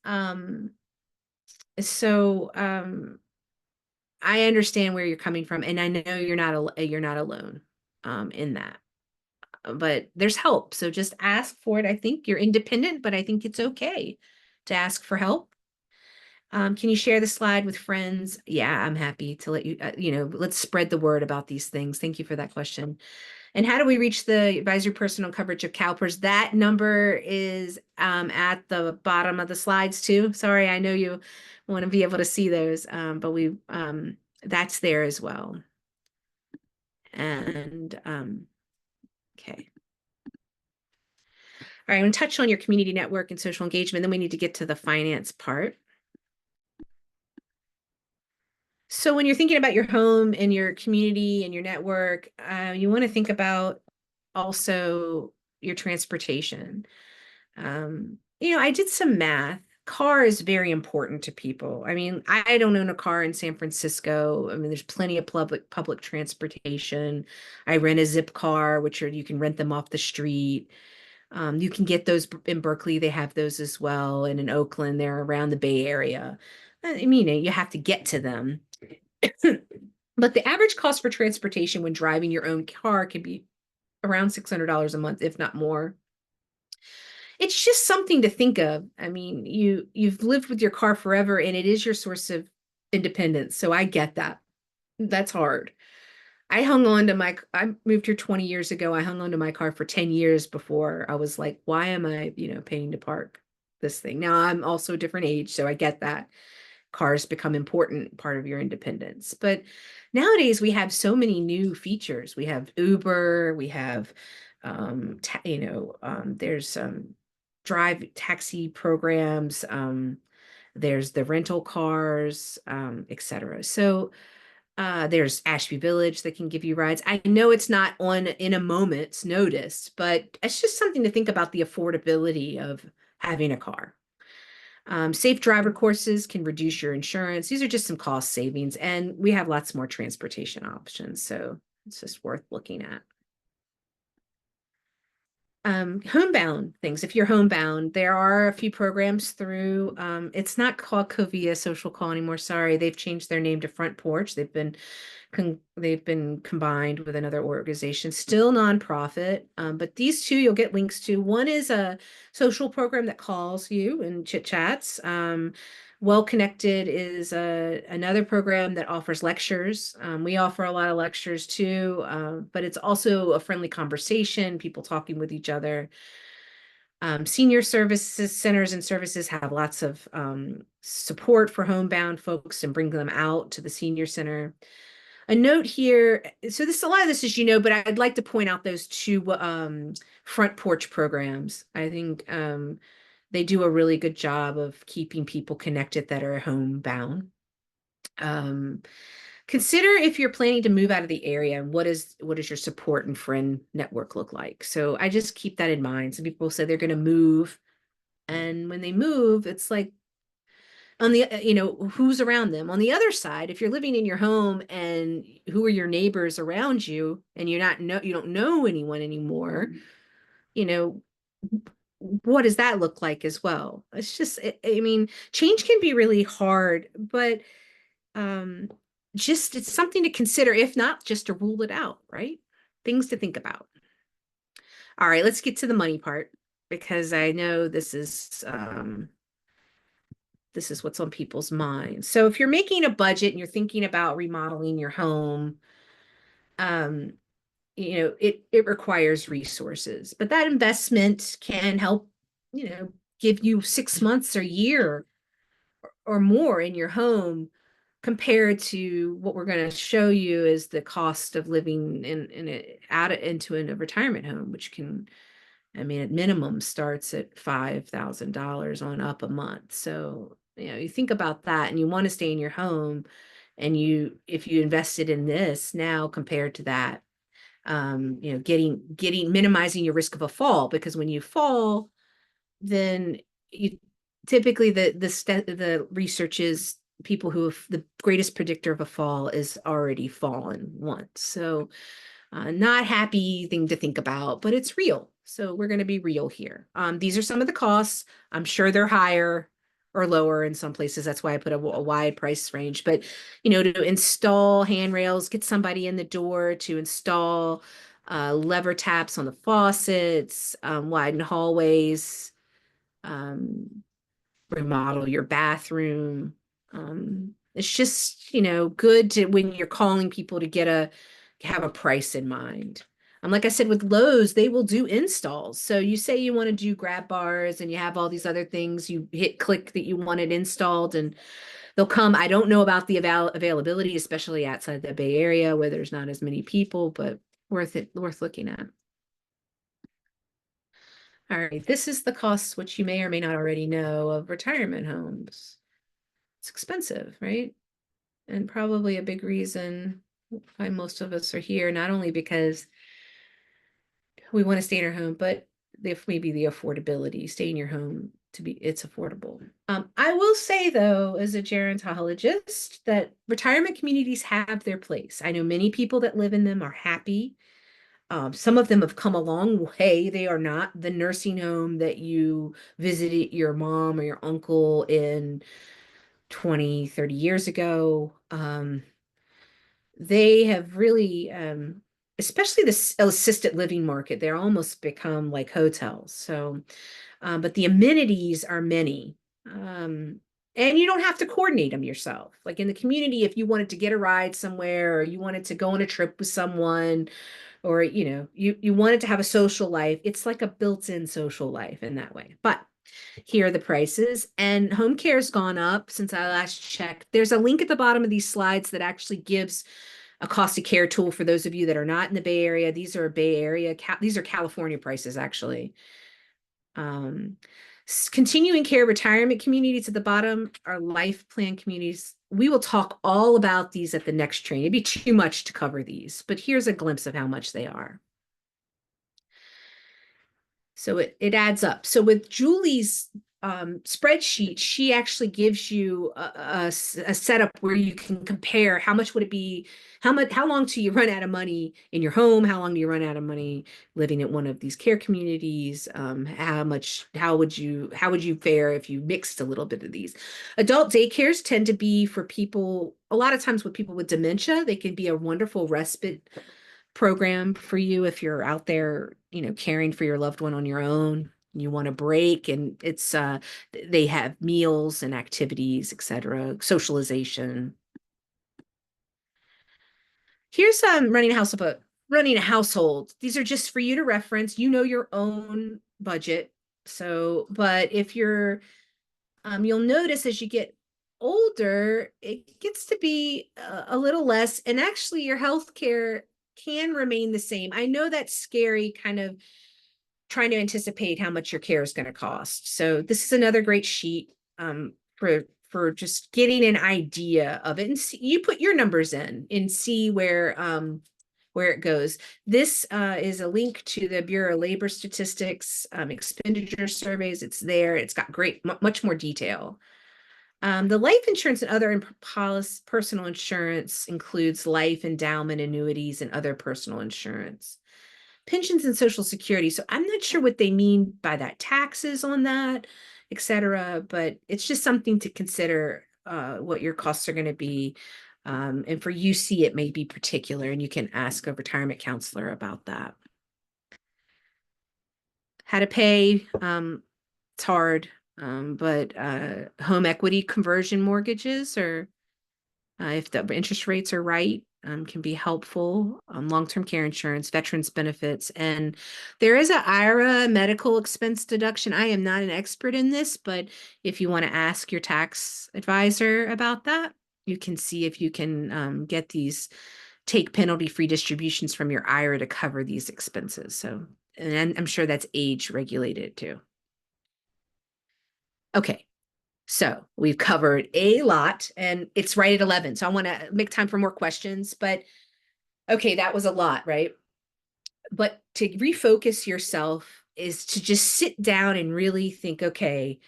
So I understand where you're coming from, and I know you're not alone in that. But there's help, so just ask for it. I think you're independent, but I think it's okay to ask for help. Can you share the slide with friends? Yeah, I'm happy to let you. Let's spread the word about these things. Thank you for that question. And how do we reach the advisory personal coverage of CalPERS? That number is at the bottom of the slides too. Sorry, I know you want to be able to see those, but that's there as well. And okay. All right, I'm going to touch on your community network and social engagement. Then we need to get to the finance part. So when you're thinking about your home and your community and your network, you want to think about also your transportation. I did some math. Car is very important to people. I mean, I don't own a car in San Francisco. I mean, there's plenty of public transportation. I rent a Zip car, you can rent them off the street. You can get those in Berkeley. They have those as well. And in Oakland, they're around the Bay Area. I mean, you have to get to them. But the average cost for transportation when driving your own car can be around $600 a month, if not more. it's just something to think of. I mean, you've lived with your car forever and it is your source of independence. So I get that. That's hard. I moved here 20 years ago. I hung on to my car for 10 years before I was like, why am I, paying to park this thing? Now I'm also a different age, so I get that cars become important part of your independence. But nowadays we have so many new features. We have Uber, we have there's drive taxi programs, there's the rental cars, etc. So there's Ashby Village that can give you rides. I know it's not on in a moment's notice, but it's just something to think about the affordability of having a car. Safe driver courses can reduce your insurance. These are just some cost savings, and we have lots more transportation options. So it's just worth looking at. Homebound things. If you're homebound, there are a few programs through, it's not called Covia Social Call anymore. Sorry, they've changed their name to Front Porch. They've been combined with another organization, still nonprofit. But these two you'll get links to. One is a social program that calls you and chit chats. Well Connected is another program that offers lectures. We offer a lot of lectures too, but it's also a friendly conversation, people talking with each other. Senior services centers and services have lots of support for homebound folks and bring them out to the senior center. A note here, so a lot of this is, but I'd like to point out those two front porch programs. I think they do a really good job of keeping people connected that are homebound. Consider if you're planning to move out of the area, what does your support and friend network look like? So I just keep that in mind. Some people say they're going to move, and when they move, it's like on the, who's around them. On the other side, if you're living in your home and who are your neighbors around you and you don't know anyone anymore, you know, what does that look like as well? It's just, I mean, change can be really hard, but just it's something to consider, if not just to rule it out, right? Things to think about. All right, let's get to the money part, because I know this is what's on people's minds. So if you're making a budget and you're thinking about remodeling your home, um, it requires resources, but that investment can help, give you 6 months or a year or more in your home, compared to what we're going to show you is the cost of living into a retirement home, which can, I mean, at minimum starts at $5,000 on up a month. So, you think about that and you want to stay in your home, and if you invested in this now compared to that, minimizing your risk of a fall, because when you fall, then you typically the research is people who have the greatest predictor of a fall is already fallen once. So not happy thing to think about, but it's real. So we're going to be real here. These are some of the costs. I'm sure they're higher or lower in some places. That's why I put a wide price range. But, to install handrails, get somebody in the door to install lever taps on the faucets, widen hallways, remodel your bathroom. It's just, good to, when you're calling people, to have a price in mind. Like I said, with Lowe's, they will do installs. So you say you want to do grab bars and you have all these other things, you hit click that you want it installed and they'll come. I don't know about the availability, especially outside the Bay Area where there's not as many people, but worth looking at. All right, this is the cost, which you may or may not already know, of retirement homes. It's expensive, right? And probably a big reason why most of us are here, not only because we want to stay in our home, but if maybe the affordability, stay in your home it's affordable. I will say though, as a gerontologist, that retirement communities have their place. I know many people that live in them are happy. Some of them have come a long way. They are not the nursing home that you visited your mom or your uncle in 20, 30 years ago. They have really, especially the assisted living market, they're almost become like hotels. So but the amenities are many. And you don't have to coordinate them yourself. Like in the community, if you wanted to get a ride somewhere or you wanted to go on a trip with someone, or you wanted to have a social life, it's like a built-in social life in that way. But here are the prices, and home care's gone up since I last checked. There's a link at the bottom of these slides that actually gives a cost of care tool for those of you that are not in the Bay Area. These are Bay Area, these are California prices actually. Continuing care retirement communities at the bottom are life plan communities. We will talk all about these at the next training. It'd be too much to cover these, but here's a glimpse of how much they are. So it adds up. So with Julie's spreadsheet, she actually gives you a setup where you can compare how much would it be, how long do you run out of money in your home, how long do you run out of money living at one of these care communities, how would you fare if you mixed a little bit of these. Adult daycares tend to be for people, a lot of times with people with dementia. They can be a wonderful respite program for you if you're out there, caring for your loved one on your own. You want a break, and it's they have meals and activities, etc., socialization. Here's running a household. These are just for you to reference. You know your own budget. So, but if you're you'll notice as you get older, it gets to be a little less, and actually your health care can remain the same. I know that's scary, kind of trying to anticipate how much your care is going to cost. So this is another great sheet for just getting an idea of it, and you put your numbers in and see where it goes. This is a link to the Bureau of Labor Statistics expenditure surveys. It's there. It's got much more detail. The life insurance and other personal insurance includes life, endowment, annuities, and other personal insurance. Pensions and Social Security. So I'm not sure what they mean by that, taxes on that, etc. But it's just something to consider what your costs are going to be. And for UC, it may be particular, and you can ask a retirement counselor about that. How to pay, it's hard, but home equity conversion mortgages, or if the interest rates are right, can be helpful. Long-term care insurance, veterans benefits, and there is an IRA medical expense deduction. I am not an expert in this, but if you want to ask your tax advisor about that, you can see if you can get these take penalty-free distributions from your IRA to cover these expenses. So, and I'm sure that's age regulated too. Okay. So we've covered a lot, and it's right at 11. So I want to make time for more questions, but okay, that was a lot, right? But to refocus yourself is to just sit down and really think, okay,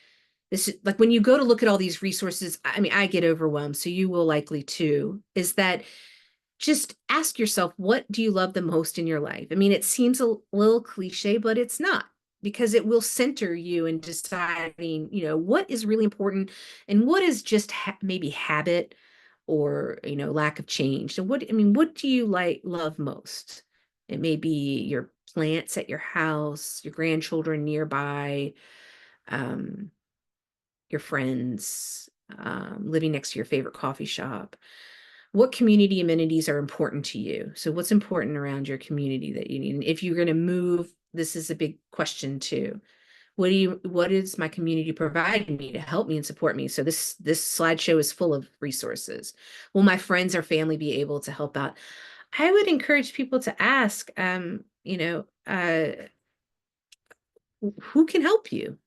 this is like when you go to look at all these resources, I mean, I get overwhelmed, so you will likely too, is that just ask yourself, what do you love the most in your life? I mean, it seems a little cliche, but it's not, because it will center you in deciding, what is really important and what is just maybe habit or, lack of change. And what do you love most? It may be your plants at your house, your grandchildren nearby, um, your friends, living next to your favorite coffee shop. What community amenities are important to you? So what's important around your community that you need? And if you're going to move, this is a big question too. What is my community providing me to help me and support me? So this slideshow is full of resources. Will my friends or family be able to help out? I would encourage people to ask, who can help you?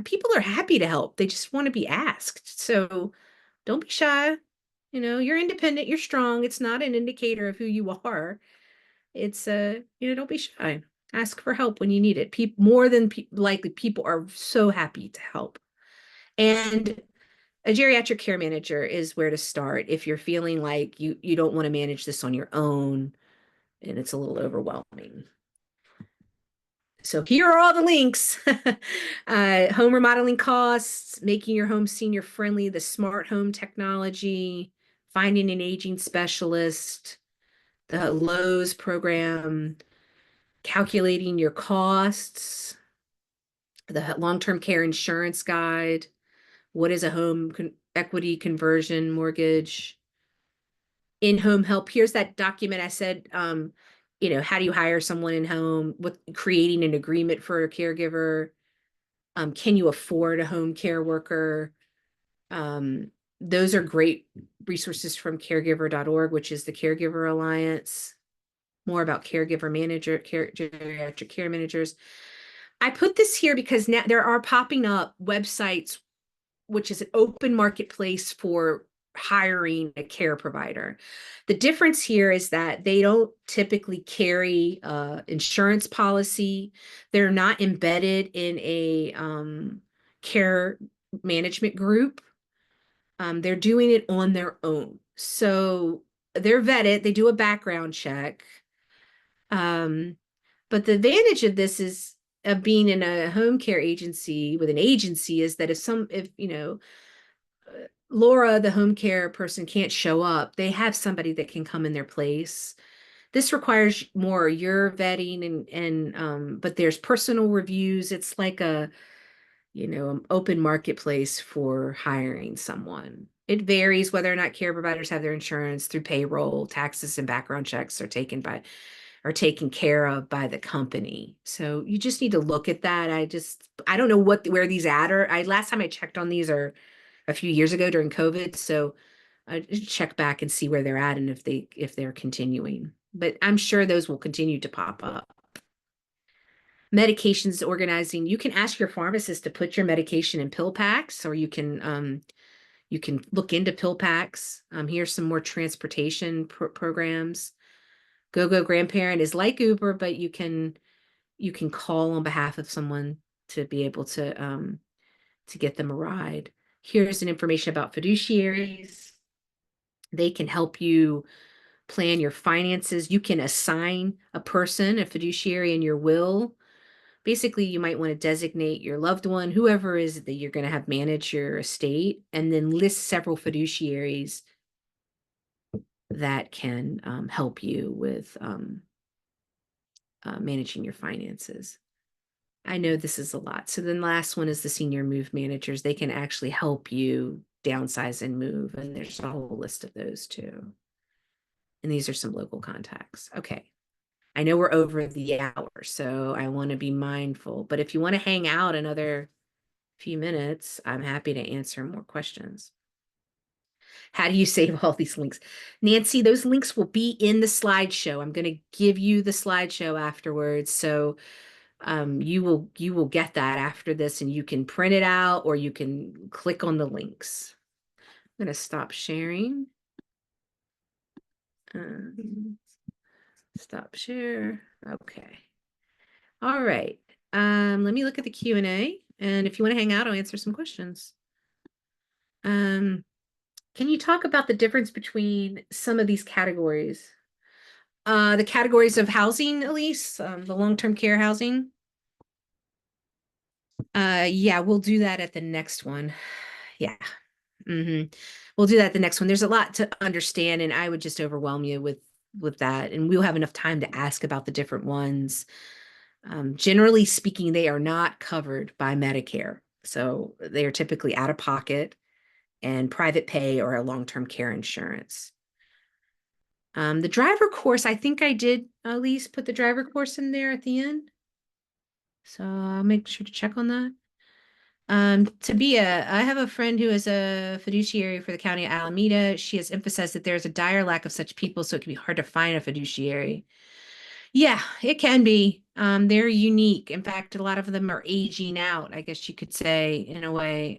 People are happy to help. They just want to be asked. So don't be shy. You're independent, you're strong. It's not an indicator of who you are. It's don't be shy. Ask for help when you need it. More than likely, people are so happy to help. And a geriatric care manager is where to start if you're feeling like you don't want to manage this on your own and it's a little overwhelming. So here are all the links. Home remodeling costs, making your home senior friendly, the smart home technology, finding an aging specialist, the Lowe's program, calculating your costs, the long-term care insurance guide, what is a home equity conversion mortgage, in-home help. Here's that document I said, how do you hire someone in home, with creating an agreement for a caregiver? Can you afford a home care worker? Those are great resources from caregiver.org, which is the Caregiver Alliance. More about geriatric care managers. I put this here because now there are popping up websites, which is an open marketplace for hiring a care provider. The difference here is that they don't typically carry insurance policy. They're not embedded in a care management group. They're doing it on their own. So they're vetted, they do a background check. But the advantage of this is of being in a home care agency with an agency is that if Laura, the home care person, can't show up, they have somebody that can come in their place. This requires more your vetting but there's personal reviews. It's like an open marketplace for hiring someone. It varies whether or not care providers have their insurance through payroll, taxes, and background checks are taken care of by the company. So you just need to look at that. I don't know where these at. Last time I checked on these are a few years ago during COVID. So I check back and see where they're at and if they're continuing. But I'm sure those will continue to pop up. Medications organizing. You can ask your pharmacist to put your medication in pill packs, or you can look into pill packs. Here's some more transportation programs. GoGo Grandparent is like Uber, but you can call on behalf of someone to be able to get them a ride. Here's an information about fiduciaries. They can help you plan your finances. You can assign a person, a fiduciary in your will. Basically, you might want to designate your loved one, whoever is that you're going to have manage your estate, and then list several fiduciaries that can help you with managing your finances. I know this is a lot. So then last one is the senior move managers. They can actually help you downsize and move. And there's a whole list of those too. And these are some local contacts. Okay. I know we're over the hour, so I want to be mindful. But if you want to hang out another few minutes, I'm happy to answer more questions. How do you save all these links? Nancy, those links will be in the slideshow. I'm going to give you the slideshow afterwards. So you will get that after this, and you can print it out or you can click on the links. I'm going to stop sharing. Stop share. Okay. All right. Let me look at the Q&A, and if you want to hang out, I'll answer some questions. Can you talk about the difference between some of these categories? The categories of housing, Elise, the long-term care housing. Yeah, we'll do that at the next one. Yeah. We'll do that at the next one. There's a lot to understand, and I would just overwhelm you with that. And we'll have enough time to ask about the different ones. Generally speaking, they are not covered by Medicare. So they are typically out of pocket and private pay or a long-term care insurance. The driver course, I think I did at least put the driver course in there at the end. So I'll make sure to check on that. I have a friend who is a fiduciary for the county of Alameda. She has emphasized that there's a dire lack of such people, so it can be hard to find a fiduciary. Yeah, it can be. They're unique. In fact, a lot of them are aging out, I guess you could say, in a way.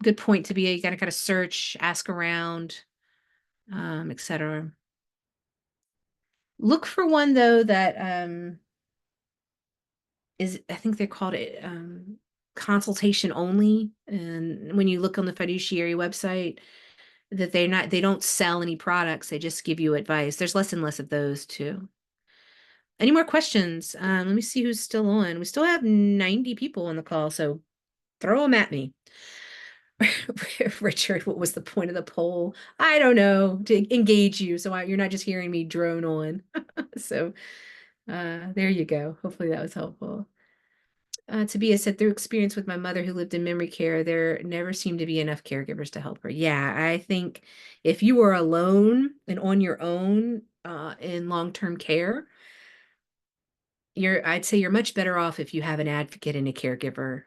Good point to be. You got to kind of search, ask around, etc. Look for one though that I think they called it consultation only. And when you look on the fiduciary website, that they don't sell any products. They just give you advice. There's less and less of those too. Any more questions? Let me see who's still on. We still have 90 people on the call, so throw them at me. Richard, what was the point of the poll? I don't know, to engage you, so you're not just hearing me drone on. So There you go. Hopefully that was helpful. Tabia said, through experience with my mother who lived in memory care, there never seemed to be enough caregivers to help her. Yeah, I think if you were alone and on your own in long-term care, I'd say you're much better off if you have an advocate and a caregiver.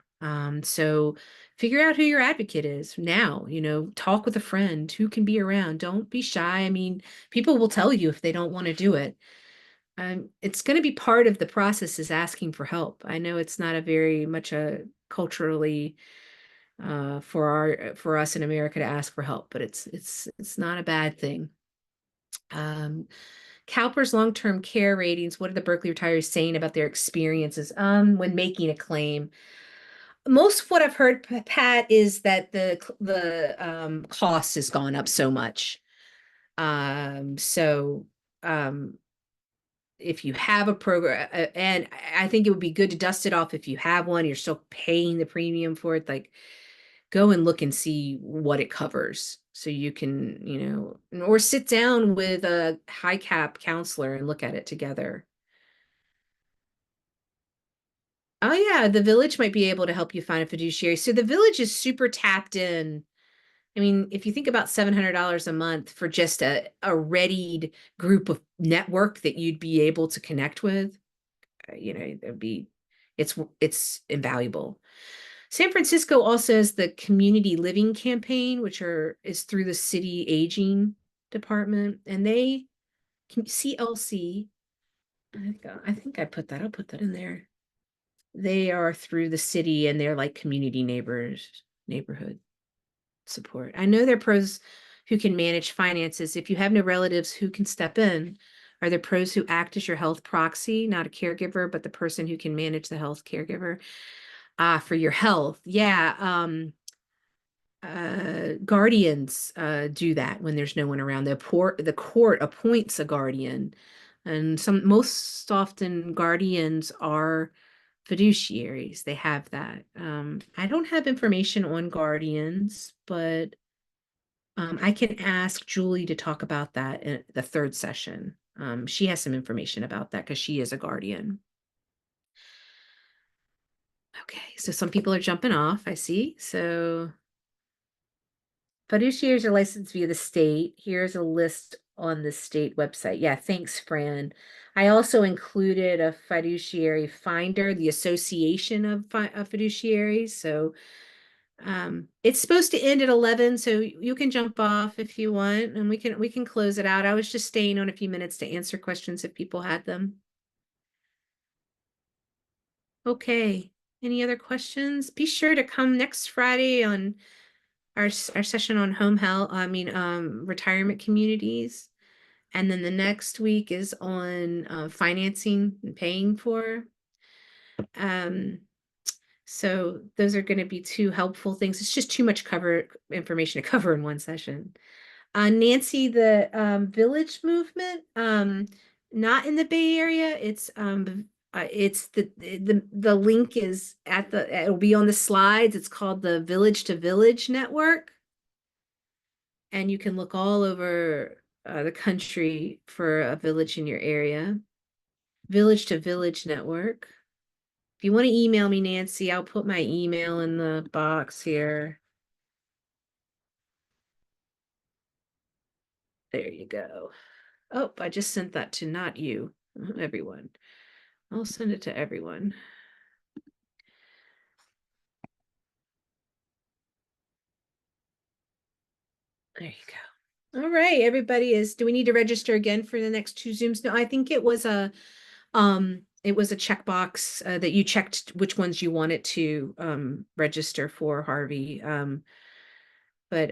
So figure out who your advocate is now, talk with a friend who can be around. Don't be shy. I mean, people will tell you if they don't want to do it. It's going to be part of the process is asking for help. I know it's not a very much a culturally for us in America to ask for help, but it's not a bad thing. Um, CalPERS long-term care ratings. What are the Berkeley retirees saying about their experiences when making a claim? Most of what I've heard, Pat, is that the cost has gone up so much. So um, if you have a program, and I think it would be good to dust it off if you have one, you're still paying the premium for it, like go and look and see what it covers so you can, or sit down with a high cap counselor and look at it together. Oh yeah, the village might be able to help you find a fiduciary. So the village is super tapped in. I mean, if you think about $700 a month for just a readied group of network that you'd be able to connect with, it'd be it's invaluable. San Francisco also has the community living campaign, which is through the city aging department, and they can CLC. I think I'll put that in there. They are through the city and they're like community neighborhood support. I know there are pros who can manage finances. If you have no relatives who can step in, are there pros who act as your health proxy, not a caregiver, but the person who can manage the health caregiver? For your health. Yeah. Guardians do that when there's no one around. The court appoints a guardian, and most often guardians are fiduciaries. They have that. I don't have information on guardians, but I can ask Julie to talk about that in the third session. She has some information about that because she is a guardian. Okay, so some people are jumping off, I see. So fiduciaries are licensed via the state. Here's a list on the state website. Yeah, thanks, Fran. I also included a fiduciary finder, the Association of Fiduciaries. So it's supposed to end at 11, so you can jump off if you want, and we can close it out. I was just staying on a few minutes to answer questions if people had them. Okay. Any other questions? Be sure to come next Friday on our session on home health, retirement communities. And then the next week is on financing and paying for. Um, so those are going to be two helpful things. It's just too much information to cover in one session. Nancy, the village movement, not in the Bay Area. It's the link is it'll be on the slides. It's called the Village to Village Network, and you can look all over the country for a village in your area. Village to Village Network. If you want to email me, Nancy, I'll put my email in the box here. There you go. Oh, I just sent that to not you, everyone. I'll send it to everyone. There you go. All right, everybody do we need to register again for the next two Zooms? No, I think it was a checkbox that you checked which ones you wanted to register for, Harvey. But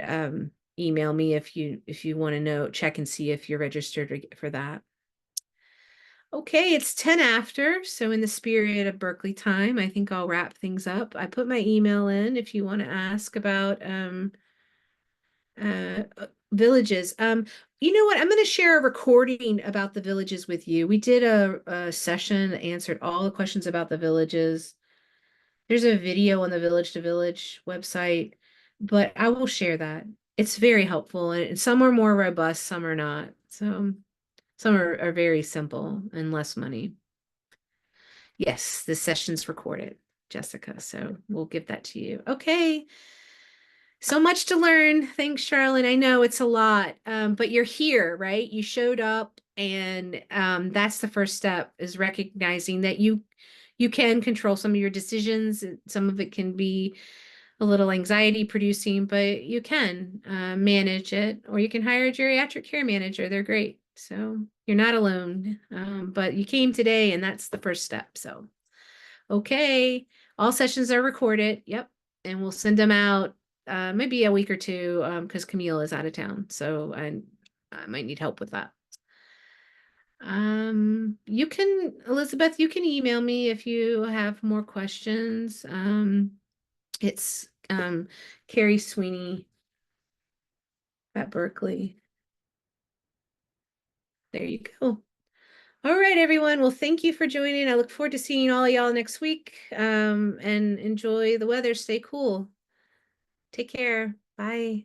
email me if you want to know, check and see if you're registered for that. Okay, it's 10 after, so in the spirit of Berkeley time, I think I'll wrap things up. I put my email in if you want to ask about villages. You know what? I'm going to share a recording about the villages with you. We did a session that answered all the questions about the villages. There's a video on the Village to Village website, but I will share that. It's very helpful, and some are more robust, some are not. So some are very simple and less money. Yes, this session's recorded, Jessica, so we'll give that to you. Okay. So much to learn. Thanks, Charlotte. I know it's a lot, but you're here, right? You showed up, and that's the first step, is recognizing that you can control some of your decisions. Some of it can be a little anxiety producing, but you can manage it, or you can hire a geriatric care manager. They're great. So you're not alone, but you came today, and that's the first step. So, okay, all sessions are recorded. Yep. And we'll send them out maybe a week or two because Camille is out of town. So I might need help with that. You can, Elizabeth, you can email me if you have more questions. It's Cary Sweeney at Berkeley. There you go. All right, everyone. Well, thank you for joining. I look forward to seeing all y'all next week. And enjoy the weather. Stay cool. Take care. Bye.